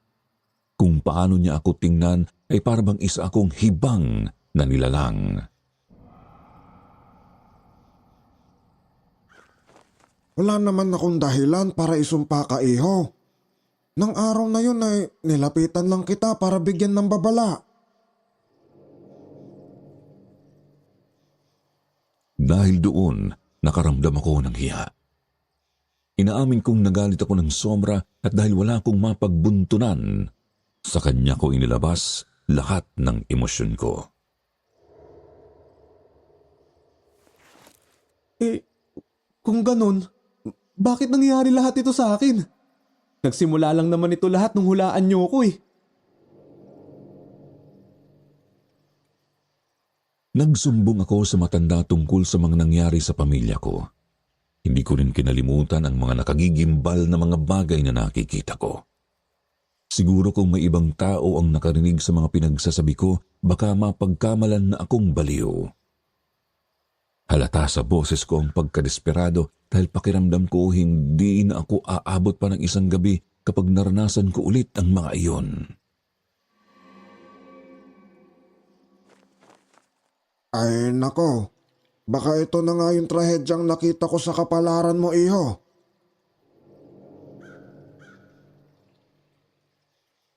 Kung paano niya ako tingnan ay parang isa akong hibang na nilalang. Wala naman akong dahilan para isumpa ka, iho. Nang araw na yun ay nilapitan lang kita para bigyan ng babala. Dahil doon, nakaramdam ako ng hiya. Inaamin kong nagalit ako ng sobra at dahil wala akong mapagbuntunan, sa kanya ko inilabas lahat ng emosyon ko. Kung ganun, bakit nangyari lahat ito sa akin? Nagsimula lang naman ito lahat nung hulaan niyo ko eh. Nagsumbong ako sa matanda tungkol sa mga nangyari sa pamilya ko. Hindi ko rin kinalimutan ang mga nakagigimbal na mga bagay na nakikita ko. Siguro kung may ibang tao ang nakarinig sa mga pinagsasabi ko, baka mapagkamalan na akong baliw. Halata sa boses ko ang pagkadesperado dahil pakiramdam ko hindi na ako aabot pa ng isang gabi kapag naranasan ko ulit ang mga iyon. Ay nako, baka ito na nga yung trahedyang nakita ko sa kapalaran mo, iho.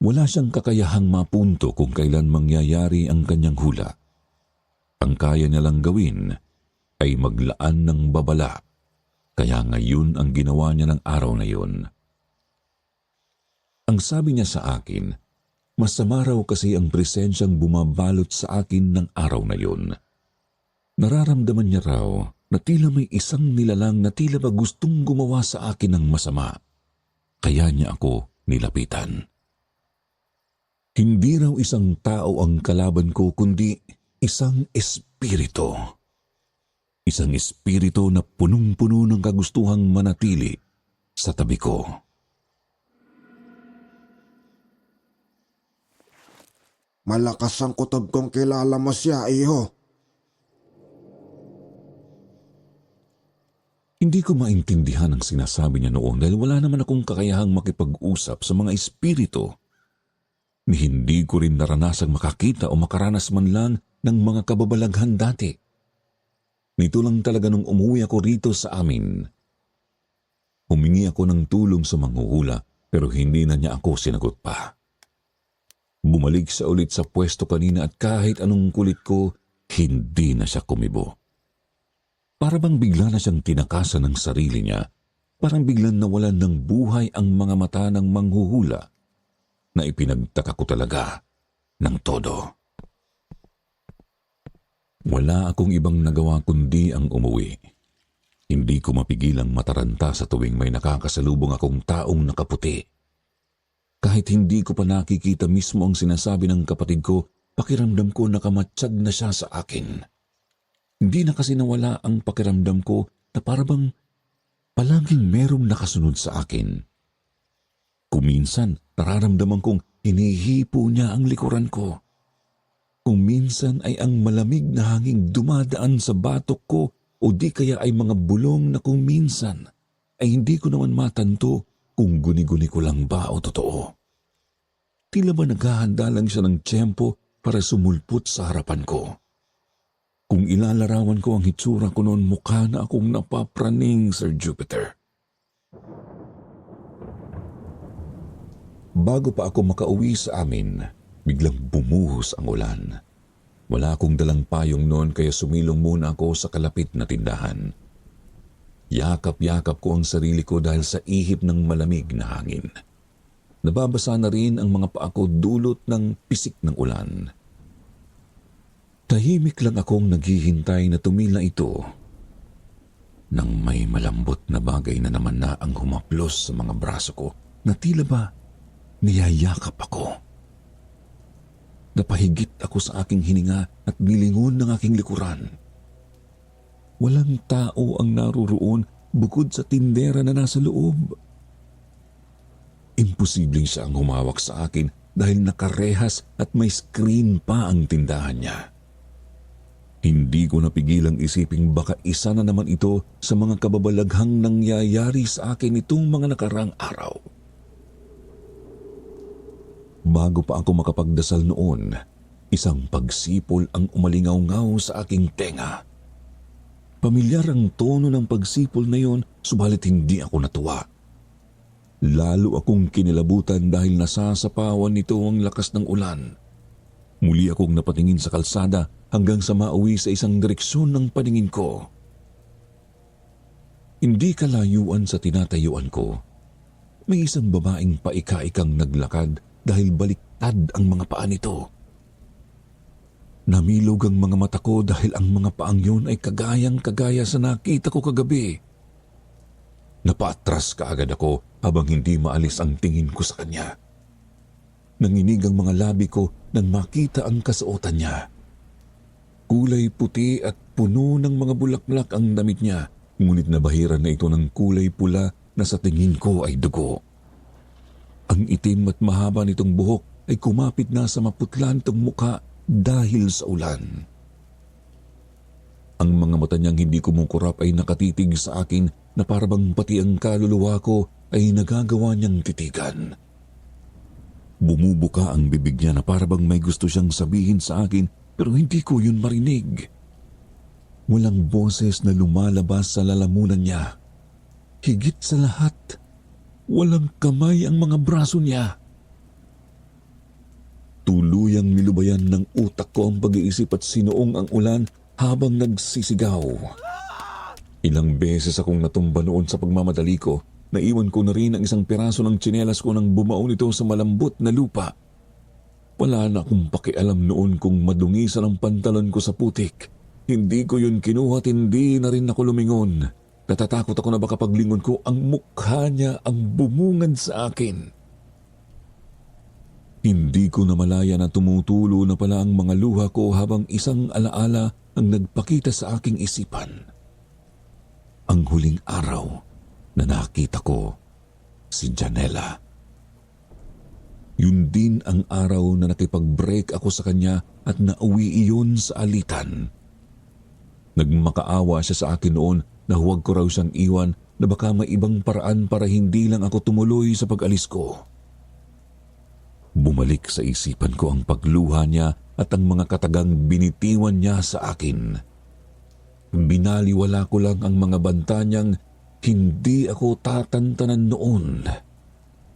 Wala siyang kakayahang mapunto kung kailan mangyayari ang kanyang hula. Ang kaya niya lang gawin ay maglaan ng babala, kaya ngayon ang ginawa niya ng araw na yun. Ang sabi niya sa akin, masama raw kasi ang presensyang bumabalot sa akin ng araw na yun. Nararamdaman niya raw na tila may isang nilalang na tila ba gustong gumawa sa akin ng masama, kaya niya ako nilapitan. Hindi raw isang tao ang kalaban ko kundi isang espiritu. Isang espiritu na punong-puno ng kagustuhang manatili sa tabi ko. Malakas ang kutob kong kilala mo siya, iho. Hindi ko maintindihan ang sinasabi niya noon dahil wala naman akong kakayahang makipag-usap sa mga espiritu. Ni hindi ko rin naranasang makakita o makaranas man lang ng mga kababalaghan dati. Nito lang talaga nung umuwi ako rito sa amin. Humingi ako ng tulong sa manghuhula pero hindi na niya ako sinagot pa. Bumalik siya ulit sa pwesto kanina at kahit anong kulit ko, hindi na siya kumibo. Para bang bigla na siyang tinakasan ng sarili niya, parang biglang nawalan ng buhay ang mga mata ng manghuhula na ipinagtaka ko talaga ng todo. Wala akong ibang nagawa kundi ang umuwi. Hindi ko mapigilang mataranta sa tuwing may nakakasalubong akong taong nakaputi. Kahit hindi ko pa nakikita mismo ang sinasabi ng kapatid ko, pakiramdam ko nakamatsyag na siya sa akin. Hindi na kasi nawala ang pakiramdam ko na parabang palaging merong nakasunod sa akin. Kuminsan, nararamdaman kong hinihipo niya ang likuran ko. Kung minsan ay ang malamig na hanging dumadaan sa batok ko o di kaya ay mga bulong na kung minsan ay hindi ko naman matanto kung guni-guni ko lang ba o totoo. Tila ba naghahanda lang siya ng tiyempo para sumulpot sa harapan ko. Kung ilalarawan ko ang hitsura ko noon, mukha na akong napapraning, Sir Jupiter. Bago pa ako makauwi sa amin, biglang bumuhos ang ulan. Wala akong dalang payong noon kaya sumilong muna ako sa kalapit na tindahan. Yakap-yakap ko ang sarili ko dahil sa ihip ng malamig na hangin. Nababasa na rin ang mga paa ko dulot ng pisik ng ulan. Tahimik lang akong naghihintay na tumila ito nang may malambot na bagay na naman na ang humaplos sa mga braso ko na tila ba niyayakap ako. Napahigit ako sa aking hininga at nilingon ng aking likuran. Walang tao ang naruroon bukod sa tindera na nasa loob. Imposibleng siya ang humawak sa akin dahil nakarehas at may screen pa ang tindahan niya. Hindi ko napigilang isiping baka isa na naman ito sa mga kababalaghang nangyayari sa akin itong mga nakarang araw. Bago pa ako makapagdasal noon, isang pagsipol ang umalingaw-ngaw sa aking tenga. Pamilyar ang tono ng pagsipol na yon, subalit hindi ako natuwa. Lalo akong kinilabutan dahil nasasapawan nito ang lakas ng ulan. Muli akong napatingin sa kalsada hanggang sa mauwi sa isang direksyon ng paningin ko. Hindi kalayuan sa tinatayuan ko, may isang babaeng paika-ikang naglakad dahil baliktad ang mga paa nito. Namilog ang mga mata ko dahil ang mga paang yun ay kagayang-kagaya sa nakita ko kagabi. Napaatras kaagad ako habang hindi maalis ang tingin ko sa kanya. Nanginig ang mga labi ko nang makita ang kasuotan niya. Kulay puti at puno ng mga bulaklak ang damit niya, ngunit nabahiran na ito ng kulay pula na sa tingin ko ay dugo. Ang itim at mahaba nitong buhok ay kumapit na sa maputla nitong mukha dahil sa ulan. Ang mga mata niyang hindi kumukurap ay nakatitig sa akin na parabang pati ang kaluluwa ko ay nagagawa niyang titigan. Bumubuka ang bibig niya na parabang may gusto siyang sabihin sa akin pero hindi ko yun marinig. Walang boses na lumalabas sa lalamunan niya. Higit sa lahat, walang kamay ang mga braso niya. Tuluyang nilubayan ng utak ko ang pag-iisip at sinuong ang ulan habang nagsisigaw. Ilang beses akong natumba noon sa pagmamadali ko. Naiwan ko na rin ang isang piraso ng tsinelas ko nang bumaon ito sa malambot na lupa. Wala na akong pakialam noon kung madungisan ang pantalon ko sa putik. Hindi ko yun kinuha at hindi na rin ako lumingon. Natatakot ako na baka paglingon ko ang mukha niya ang bumungad sa akin. Hindi ko na malaya na tumutulo na pala ang mga luha ko habang isang alaala ang nagpakita sa aking isipan. Ang huling araw na nakita ko si Janela. Yun din ang araw na nakipag-break ako sa kanya at nauwi iyon sa alitan. Nagmakaawa siya sa akin noon na huwag ko raw siyang iwan na baka may ibang paraan para hindi lang ako tumuloy sa pag-alis ko. Bumalik sa isipan ko ang pagluha niya at ang mga katagang binitiwan niya sa akin. Binaliwala ko lang ang mga banta niyang hindi ako tatantanan noon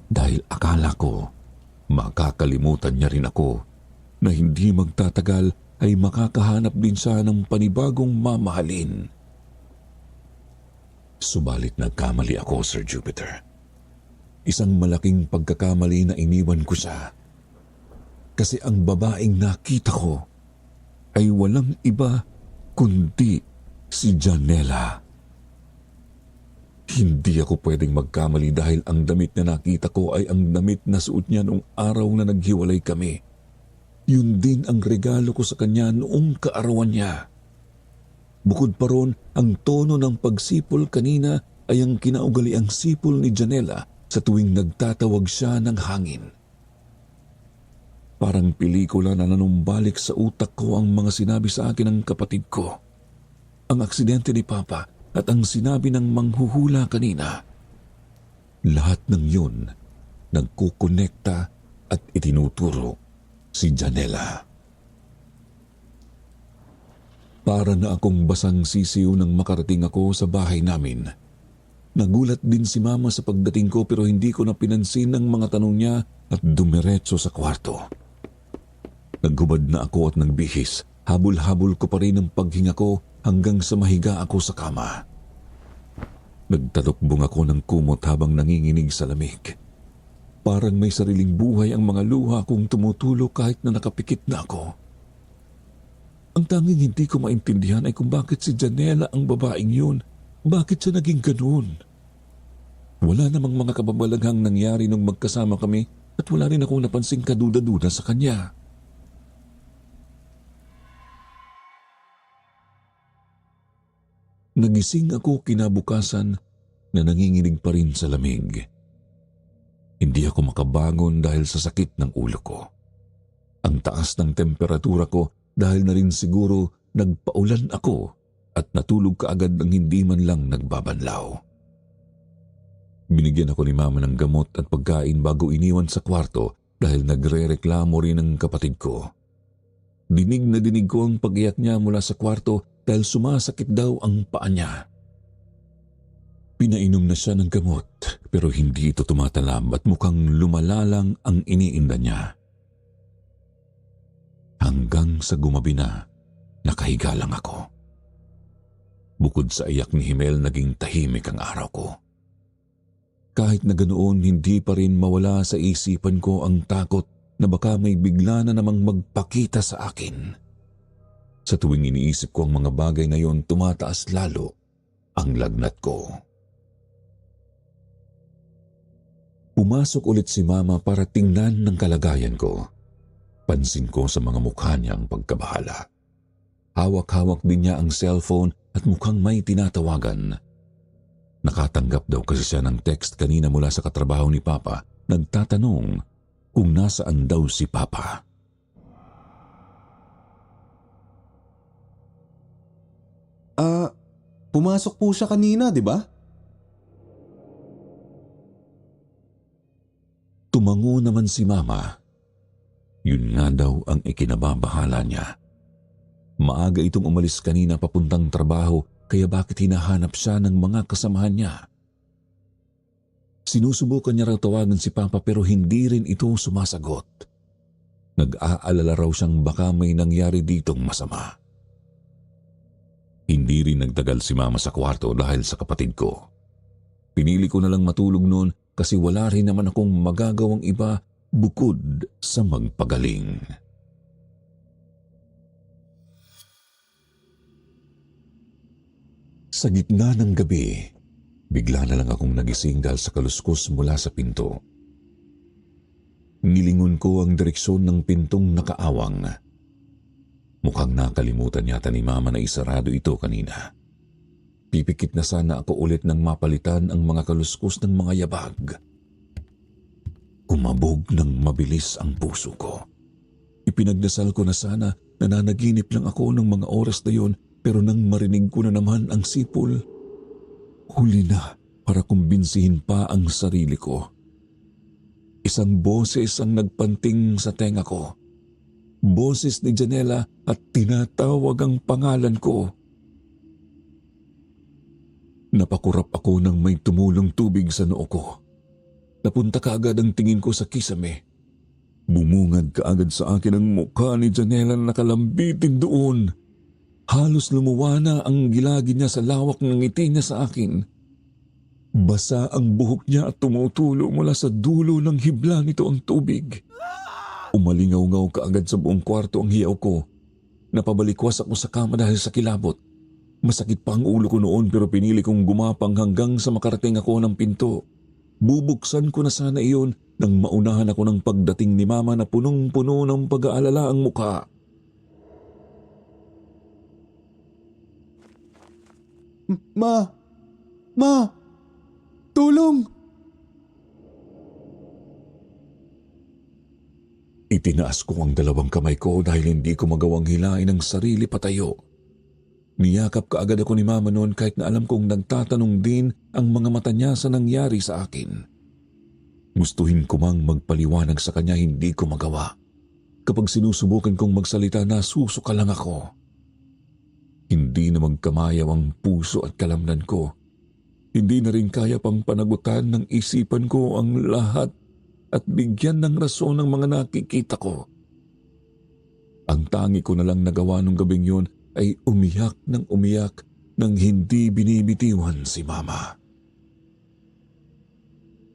dahil akala ko makakalimutan niya rin ako na hindi magtatagal ay makakahanap din siya ng panibagong mamahalin. Subalit nagkamali ako, Sir Jupiter. Isang malaking pagkakamali na iniwan ko siya. Kasi ang babaeng nakita ko ay walang iba kundi si Janela. Hindi ako pwedeng magkamali dahil ang damit na nakita ko ay ang damit na suot niya noong araw na naghiwalay kami. Yun din ang regalo ko sa kanya noong kaarawan niya. Bukod pa ron, ang tono ng pagsipol kanina ay ang kinaugaliang sipol ni Janela sa tuwing nagtatawag siya ng hangin. Parang pelikula na nanumbalik sa utak ko ang mga sinabi sa akin ng kapatid ko. Ang aksidente ni Papa at ang sinabi ng manghuhula kanina. Lahat ng yun nagkukonekta at itinuturo si Janela. Para na akong basang sisiw nang makarating ako sa bahay namin. Nagulat din si Mama sa pagdating ko pero hindi ko na pinansin ang mga tanong niya at dumiretso sa kwarto. Naghubad na ako at nagbihis. Habol-habol ko pa rin ang paghinga ko hanggang sa mahiga ako sa kama. Nagtalukbong ako ng kumot habang nanginginig sa lamig. Parang may sariling buhay ang mga luha kong tumutulo kahit na nakapikit na ako. Ang tanging hindi ko maintindihan ay kung bakit si Janela ang babaeng yun. Bakit siya naging ganun? Wala namang mga kababalaghang nangyari nung magkasama kami at wala rin akong napansing kaduda-duda sa kanya. Nagising ako kinabukasan na nanginginig pa rin sa lamig. Hindi ako makabangon dahil sa sakit ng ulo ko. Ang taas ng temperatura ko dahil na rin siguro nagpaulan ako at natulog kaagad ng hindi man lang nagbabanlaw. Binigyan ako ni Mama ng gamot at pagkain bago iniwan sa kwarto dahil nagre-reklamo rin ang kapatid ko. Dinig na dinig ko ang pag-iyak niya mula sa kwarto dahil sumasakit daw ang paa niya. Pinainom na siya ng gamot pero hindi ito tumatalab at mukhang lumalalang ang iniinda niya. Hanggang sa gumabi na, nakahiga lang ako. Bukod sa iyak ni Himel, naging tahimik ang araw ko. Kahit na ganoon, hindi pa rin mawala sa isipan ko ang takot na baka may bigla na namang magpakita sa akin. Sa tuwing iniisip ko ang mga bagay na yon, tumataas lalo ang lagnat ko. Pumasok ulit si Mama para tingnan ng kalagayan ko. Pansin ko sa mga mukha niya ang pagkabahala. Hawak-hawak din niya ang cellphone at mukhang may tinatawagan. Nakatanggap daw kasi siya ng text kanina mula sa katrabaho ni Papa, nagtatanong kung nasaan daw si Papa. Pumasok po siya kanina, di ba? Tumango naman si Mama. Yun nga daw ang ikinababahala niya. Maaga itong umalis kanina papuntang trabaho, kaya bakit hinahanap siya ng mga kasamahan niya? Sinusubukan niya raw tawagan si Papa pero hindi rin ito sumasagot. Nag-aalala raw siyang baka may nangyari ditong masama. Hindi rin nagtagal si Mama sa kwarto dahil sa kapatid ko. Pinili ko na lang matulog noon kasi wala rin naman akong magagawang iba bukod sa magpagaling. Sa gitna ng gabi, bigla na lang akong nagising dahil sa kaluskos mula sa pinto. Nilingon ko ang direksyon ng pintong nakaawang. Mukhang nakalimutan yata ni Mama na isarado ito kanina. Pipikit na sana ako ulit nang mapalitan ang mga kaluskos ng mga yabag. Kumabog ng mabilis ang puso ko. Ipinagdasal ko na sana nananaginip lang ako ng mga oras na yon, pero nang marinig ko na naman ang sipol, huli na para kumbinsihin pa ang sarili ko. Isang boses ang nagpanting sa tenga ko. Boses ni Janela at tinatawag ang pangalan ko. Napakurap ako nang may tumulong tubig sa noo ko. Napunta kaagad ang tingin ko sa kisame. Bumungad kaagad sa akin ang mukha ni Janela na nakalambitin doon. Halos lumuwa na ang gilagi niya sa lawak ng ngiti niya sa akin. Basa ang buhok niya at tumutulo mula sa dulo ng hibla nito ang tubig. Umalingaw-ngaw kaagad sa buong kwarto ang hiyaw ko. Napabalikwas ako sa kama dahil sa kilabot. Masakit pa ang ulo ko noon pero pinili kong gumapang hanggang sa makarating ako ng pinto. Bubuksan ko na sana iyon nang maunahan ako ng pagdating ni Mama na punong-puno ng pag-aalala ang mukha. Ma! Tulong! Itinaas ko ang dalawang kamay ko dahil hindi ko magawang hilain ang sarili patayo. Niyakap kaagad ako ni Mama noon kahit na alam kong nagtatanong din ang mga mata niya sa nangyari sa akin. Gustuhin ko mang magpaliwanag sa kanya, hindi ko magawa. Kapag sinusubukan kong magsalita, nasusuka lang ako. Hindi na magkamayaw ang puso at kalamnan ko. Hindi na rin kaya pang panagutan ng isipan ko ang lahat at bigyan ng rason ng mga nakikita ko. Ang tangi ko na lang nagawa nung gabing yun ay umiyak nang hindi binibitiwan si Mama.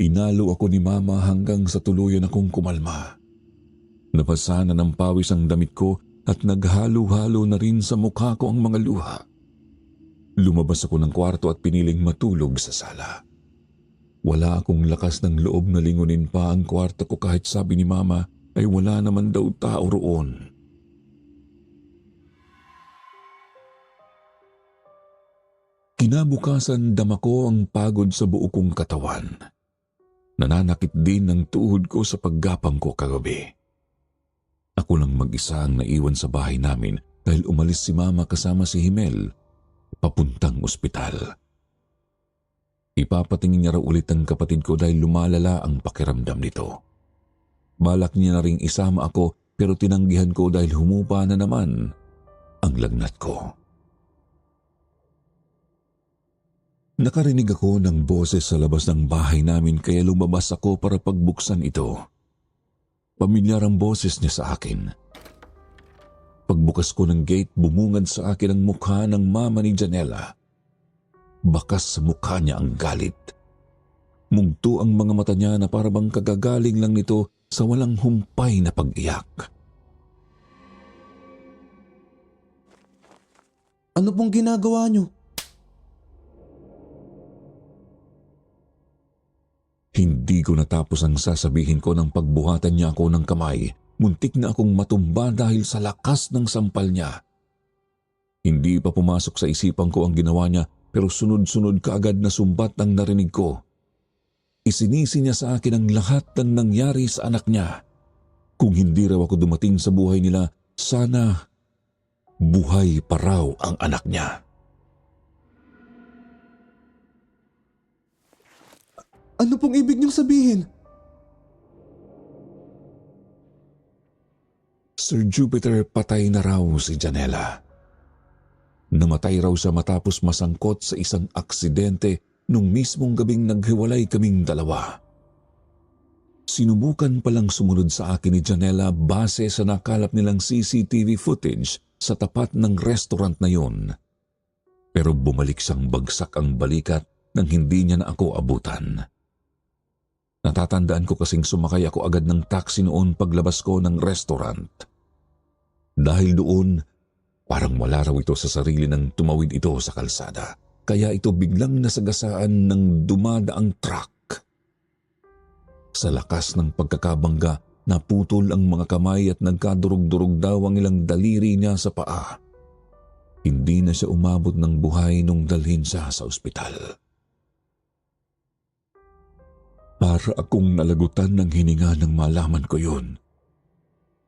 Inalo ako ni Mama hanggang sa tuluyan akong kumalma. Nabasa na ng pawis ang damit ko at naghalo-halo na rin sa mukha ko ang mga luha. Lumabas ako ng kwarto at piniling matulog sa sala. Wala akong lakas ng loob na lingunin pa ang kwarto ko kahit sabi ni Mama ay wala naman daw tao roon. Kinabukasan dama ko ang pagod sa buo kong katawan. Nananakit din ang tuhod ko sa paggapang ko kagabi. Ako lang mag-isa ang naiwan sa bahay namin dahil umalis si Mama kasama si Himel papuntang ospital. Ipapatingin niya raw ulit ang kapatid ko dahil lumalala ang pakiramdam nito. Balak niya na ring isama ako pero tinanggihan ko dahil humupa na naman ang lagnat ko. Nakarinig ako ng boses sa labas ng bahay namin kaya lumabas ako para pagbuksan ito. Pamilyar ang boses niya sa akin. Pagbukas ko ng gate, bumungad sa akin ang mukha ng mama ni Janela. Bakas sa mukha niya ang galit. Mungto ang mga mata niya na parabang kagagaling lang nito sa walang humpay na pag-iyak. Ano pong ginagawa niyo? Hindi ko natapos ang sasabihin ko nang pagbuhatan niya ako ng kamay. Muntik na akong matumba dahil sa lakas ng sampal niya. Hindi pa pumasok sa isipan ko ang ginawa niya pero sunod-sunod kaagad na sumbat ang narinig ko. Isinisi niya sa akin ang lahat ng nangyari sa anak niya. Kung hindi raw ako dumating sa buhay nila, sana buhay pa raw ang anak niya. Ano pong ibig niyong sabihin? Sir Jupiter, patay na raw si Janela. Namatay raw siya matapos masangkot sa isang aksidente nung mismong gabing naghiwalay kaming dalawa. Sinubukan palang sumunod sa akin ni Janela base sa nakalap nilang CCTV footage sa tapat ng restaurant na yon. Pero bumalik siyang bagsak ang balikat nang hindi niya na ako abutan. Natatandaan ko kasing sumakay ako agad ng taxi noon paglabas ko ng restaurant. Dahil doon, parang wala raw ito sa sarili nang tumawid ito sa kalsada. Kaya ito biglang nasagasaan ng dumadaang truck. Sa lakas ng pagkakabangga, naputol ang mga kamay at nagkadurog-durog daw ang ilang daliri niya sa paa. Hindi na siya umabot ng buhay nung dalhin siya sa ospital. Para akong nalagutan ng hininga nang malaman ko yun.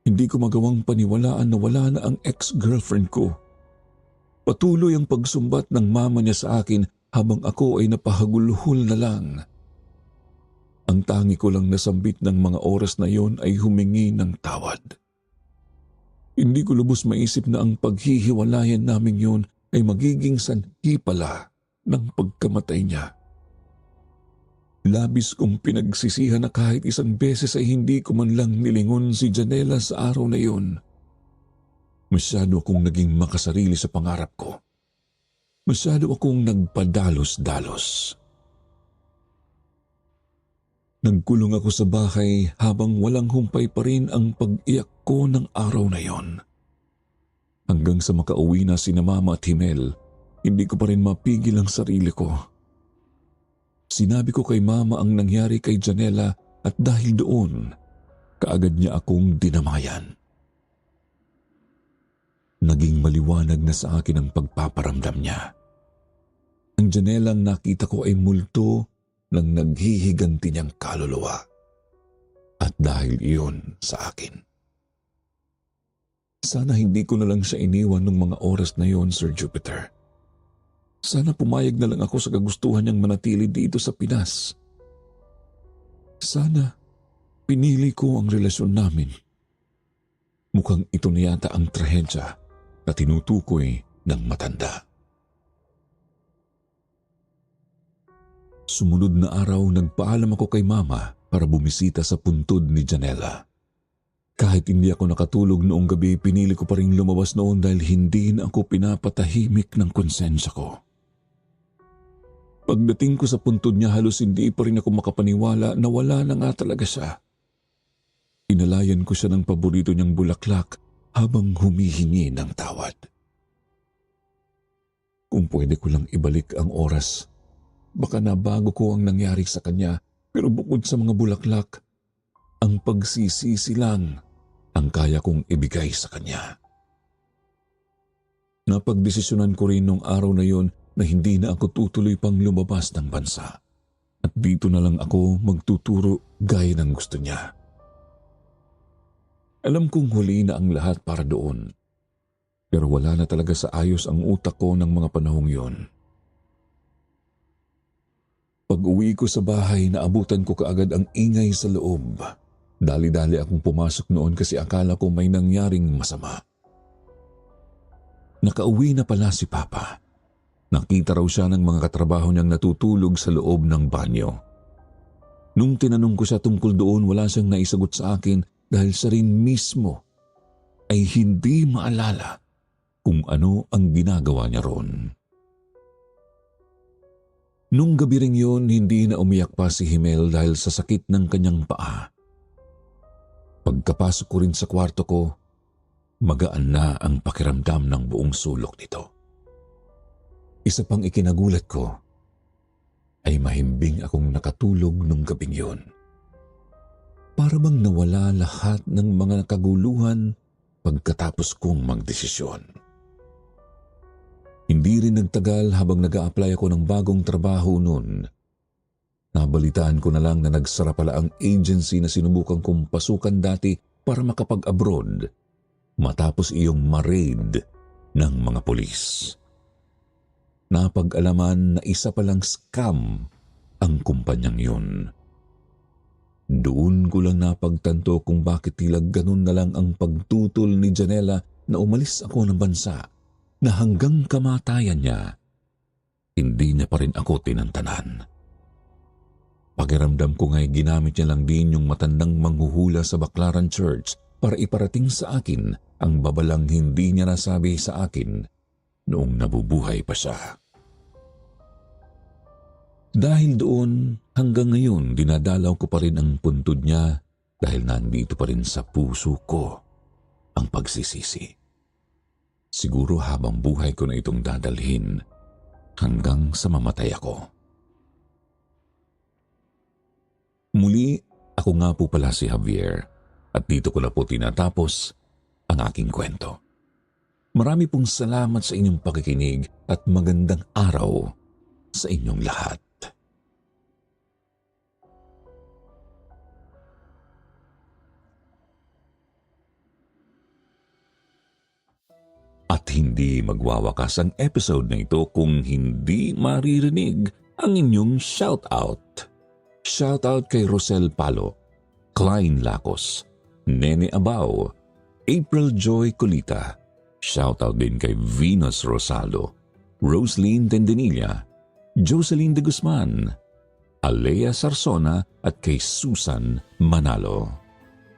Hindi ko magawang paniwalaan na wala na ang ex-girlfriend ko. Patuloy ang pagsumbat ng mama niya sa akin habang ako ay napahagulhol na lang. Ang tangi ko lang nasambit ng mga oras na yon ay humingi ng tawad. Hindi ko lubos maisip na ang paghihiwalayan namin yon ay magiging sanhi pala ng pagkamatay niya. Labis kong pinagsisihan na kahit isang beses ay hindi ko man lang nilingon si Janela sa araw na yun. Masyado akong naging makasarili sa pangarap ko. Masyado akong nagpadalos-dalos. Nagkulong ako sa bahay habang walang humpay pa rin ang pag-iyak ko ng araw na yon. Hanggang sa makauwi na sina Mama at Himel, hindi ko pa rin mapigil ang sarili ko. Sinabi ko kay Mama ang nangyari kay Janela at dahil doon, kaagad niya akong dinamayan. Naging maliwanag na sa akin ang pagpaparamdam niya. Ang Janelang nakita ko ay multo ng naghihiganti niyang kaluluwa. At dahil iyon sa akin. Sana hindi ko na lang siya iniwan ng mga oras na yon, Sir Jupiter. Sana pumayag na lang ako sa kagustuhan niyang manatili dito sa Pinas. Sana pinili ko ang relasyon namin. Mukhang ito na yata ang trahedya na tinutukoy ng matanda. Sumunod na araw, nagpaalam ako kay Mama para bumisita sa puntod ni Janela. Kahit hindi ako nakatulog noong gabi, pinili ko pa rin lumabas noon dahil hindi na ako pinapatahimik ng konsensya ko. Pagdating ko sa puntod niya, halos hindi pa rin ako makapaniwala na wala na nga talaga siya. Inalayan ko siya ng paborito niyang bulaklak habang humihingi ng tawad. Kung pwede ko lang ibalik ang oras, baka nabago ko ang nangyari sa kanya, pero bukod sa mga bulaklak, ang pagsisisi lang ang kaya kong ibigay sa kanya. Napagdesisyonan ko rin nung araw na yon na hindi na ako tutuloy pang lumabas ng bansa. At dito na lang ako magtuturo gaya ng gusto niya. Alam kong huli na ang lahat para doon. Pero wala na talaga sa ayos ang utak ko ng mga panahong yon. Pag-uwi ko sa bahay, naabutan ko kaagad ang ingay sa loob. Dali-dali akong pumasok noon kasi akala ko may nangyaring masama. Nakauwi na pala si Papa. Nakita raw siya ng mga katrabaho niyang natutulog sa loob ng banyo. Nung tinanong ko siya tungkol doon, wala siyang naisagot sa akin dahil siya rin mismo ay hindi maalala kung ano ang ginagawa niya ron. Nung gabi ring yun, hindi na umiyak pa si Himel dahil sa sakit ng kanyang paa. Pagkapasok ko rin sa kwarto ko, magaan na ang pakiramdam ng buong sulok nito. Isa pang ikinagulat ko ay mahimbing akong nakatulog nung gabing yun. Para bang nawala lahat ng mga kaguluhan pagkatapos kong magdesisyon. Hindi rin nagtagal habang nag-a-apply ako ng bagong trabaho noon. Nabalitaan ko na lang na nagsara pala ang agency na sinubukan kong pasukan dati para makapag-abroad matapos iyong ma-raid ng mga pulis. Napag-alaman na isa palang scam ang kumpanyang yun. Doon ko lang napagtanto kung bakit tila ganun na lang ang pagtutol ni Janela na umalis ako ng bansa na hanggang kamatayan niya, hindi niya pa rin ako tinantanan. Pakiramdam ko nga'y ginamit niya lang din yung matandang manghuhula sa Baclaran Church para iparating sa akin ang babalang hindi niya nasabi sa akin noong nabubuhay pa siya. Dahil doon, hanggang ngayon dinadalaw ko pa rin ang puntod niya dahil nandito pa rin sa puso ko ang pagsisisi. Siguro habang buhay ko na itong dadalhin hanggang sa mamatay ako. Muli, ako nga po pala si Javier at dito ko na po tinatapos ang aking kwento. Marami pong salamat sa inyong pakikinig at magandang araw sa inyong lahat. At hindi magwawakas ang episode na ito kung hindi maririnig ang inyong shoutout. Shoutout kay Rosel Palo, Klein Lacos, Nene Abao, April Joy Colita. Shoutout din kay Venus Rosalo, Roslyn Tendinilla, Jocelyn de Guzman, Alea Sarsona at kay Susan Manalo.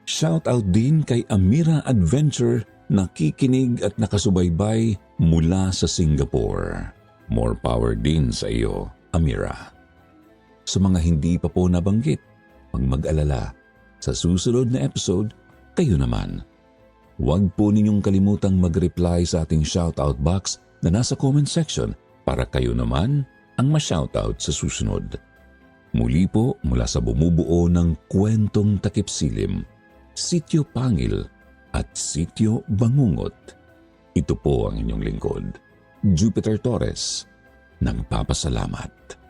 Shoutout din kay Amira Adventure, nakikinig at nakasubaybay mula sa Singapore. More power din sa iyo, Amira. Sa mga hindi pa po nabanggit, mag-alala. Sa susunod na episode, kayo naman. Huwag po ninyong kalimutang mag-reply sa ating shoutout box na nasa comment section para kayo naman ang ma-shoutout sa susunod. Muli po mula sa bumubuo ng Kwentong Takip Silim, Sityo Pangil at Sityo Bangungot. Ito po ang inyong lingkod, Jupiter Torres, nagpapasalamat.